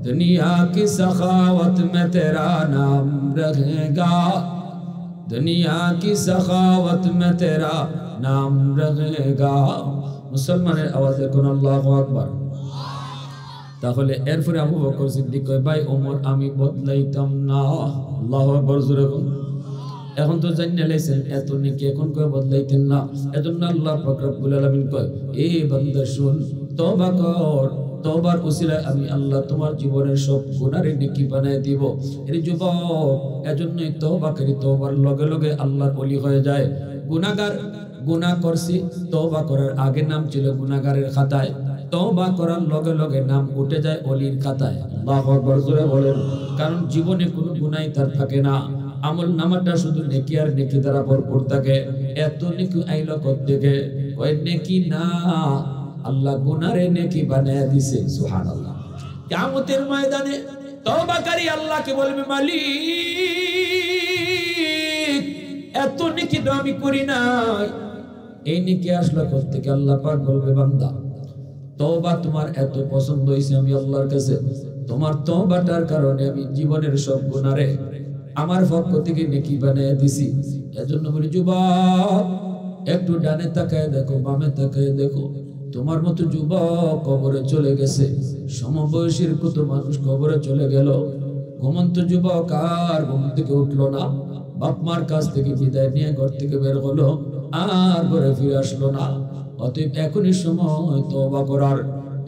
Speaker 1: दुनिया की सखावत में तेरा नाम रहेगा, दुनिया की सखावत में तेरा नाम रहेगा। मुसलमान आवाज़ कोन अल्लाहु अकबर। তাহলে এরপরে আবু বকর সিদ্দিক কয়, ভাই ওমর আমি বদলাইতাম না। আল্লাহু আকবার জোরে বল। এখন তো জানিয়ে লাইছেন এত নেকি, এখন কয় বদলাইতেন না। এজন্য আল্লাহ পাক রব্বুল আলামিন কয়, এই বান্দা শুন, তওবা কর, তওবার উসিলায় আমি আল্লাহ তোমার জীবনের সব গুনাহ নেকি বানায় দিব। এর যুবক, এজন্যই তওবাকারী তওবার লগে লগে আল্লাহর ওলি হয়ে যায়। গুনাহগার গুনাহ করছে, তওবা করার আগে নাম ছিল গুনাহগারের খাতায়, তওবা করার লগে লগে নাম উঠে যায় ওলির খাতায়। আল্লাহু আকবার জোরে বলেন। কারণ জীবনে কোনো গুনাহ তার থাকে না, আমল নামাটা শুধু নেকি আর নেকি দ্বারা ভরপুর থাকে। এত নেকি আইলো কোত্থেকে? ওই নেকি না, আল্লাহ গুনারে নেকি বানায় দিছে। সুবহানাল্লাহ। কিয়ামতের ময়দানে তওবাকারী আল্লাহকে বলবে, মালিক এত নেকি তো আমি করি নাই, এই নেকি আসলো কোত্থেকে? আল্লাহ পাক বলবে, বান্দা তওবা তোমার এত পছন্দ হইছে আমি আল্লাহর কাছে, তোমার তওবাটার কারণে আমি জীবনের সব গুনারে আমার পক্ষ থেকে নেকি বানায় দিছি। এজন্য বলি, যুবক একটু ডানে তাকায় দেখো, বামে তাকায় দেখো, তোমার মতো যুবক কবরে চলে গেছে, সমবয়সীর কত মানুষ কবরে চলে গেল। ঘুমন্ত যুবক আর ঘুম থেকে উঠলো না, বাপ মার কাছ থেকে বিদায় নিয়ে ঘর থেকে বের হলো, আর ঘরে ফিরে আসলো না। অতএব এখনই সময় তওবা করার,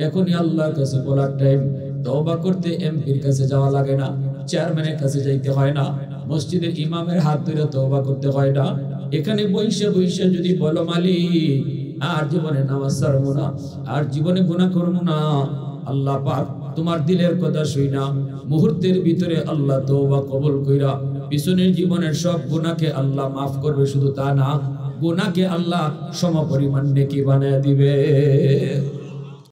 Speaker 1: এখনই আল্লাহর কাছে বলার টাইম। তওবা করতে এমপির কাছে যাওয়া লাগে না, চেয়ারম্যানের কাছে যাইতে হয় না, মসজিদের ইমামের হাত ধরে তওবা করতে হয় না। এখানে বইসা বইসা যদি বলো, মালিক আর জীবনে নামাজ ছাড়বো না, আর জীবনে গুনাহ করবো না, আল্লাহ পাক তোমার দিলের কথা শুইনা মুহূর্তের ভিতরে আল্লাহ তওবা কবুল কইরা পিছনের জীবনের সব গুনাহকে আল্লাহ মাফ করবে। শুধু তা না, গুনাহকে আল্লাহ সমপরিমাণ নেকি বানায় দিবে।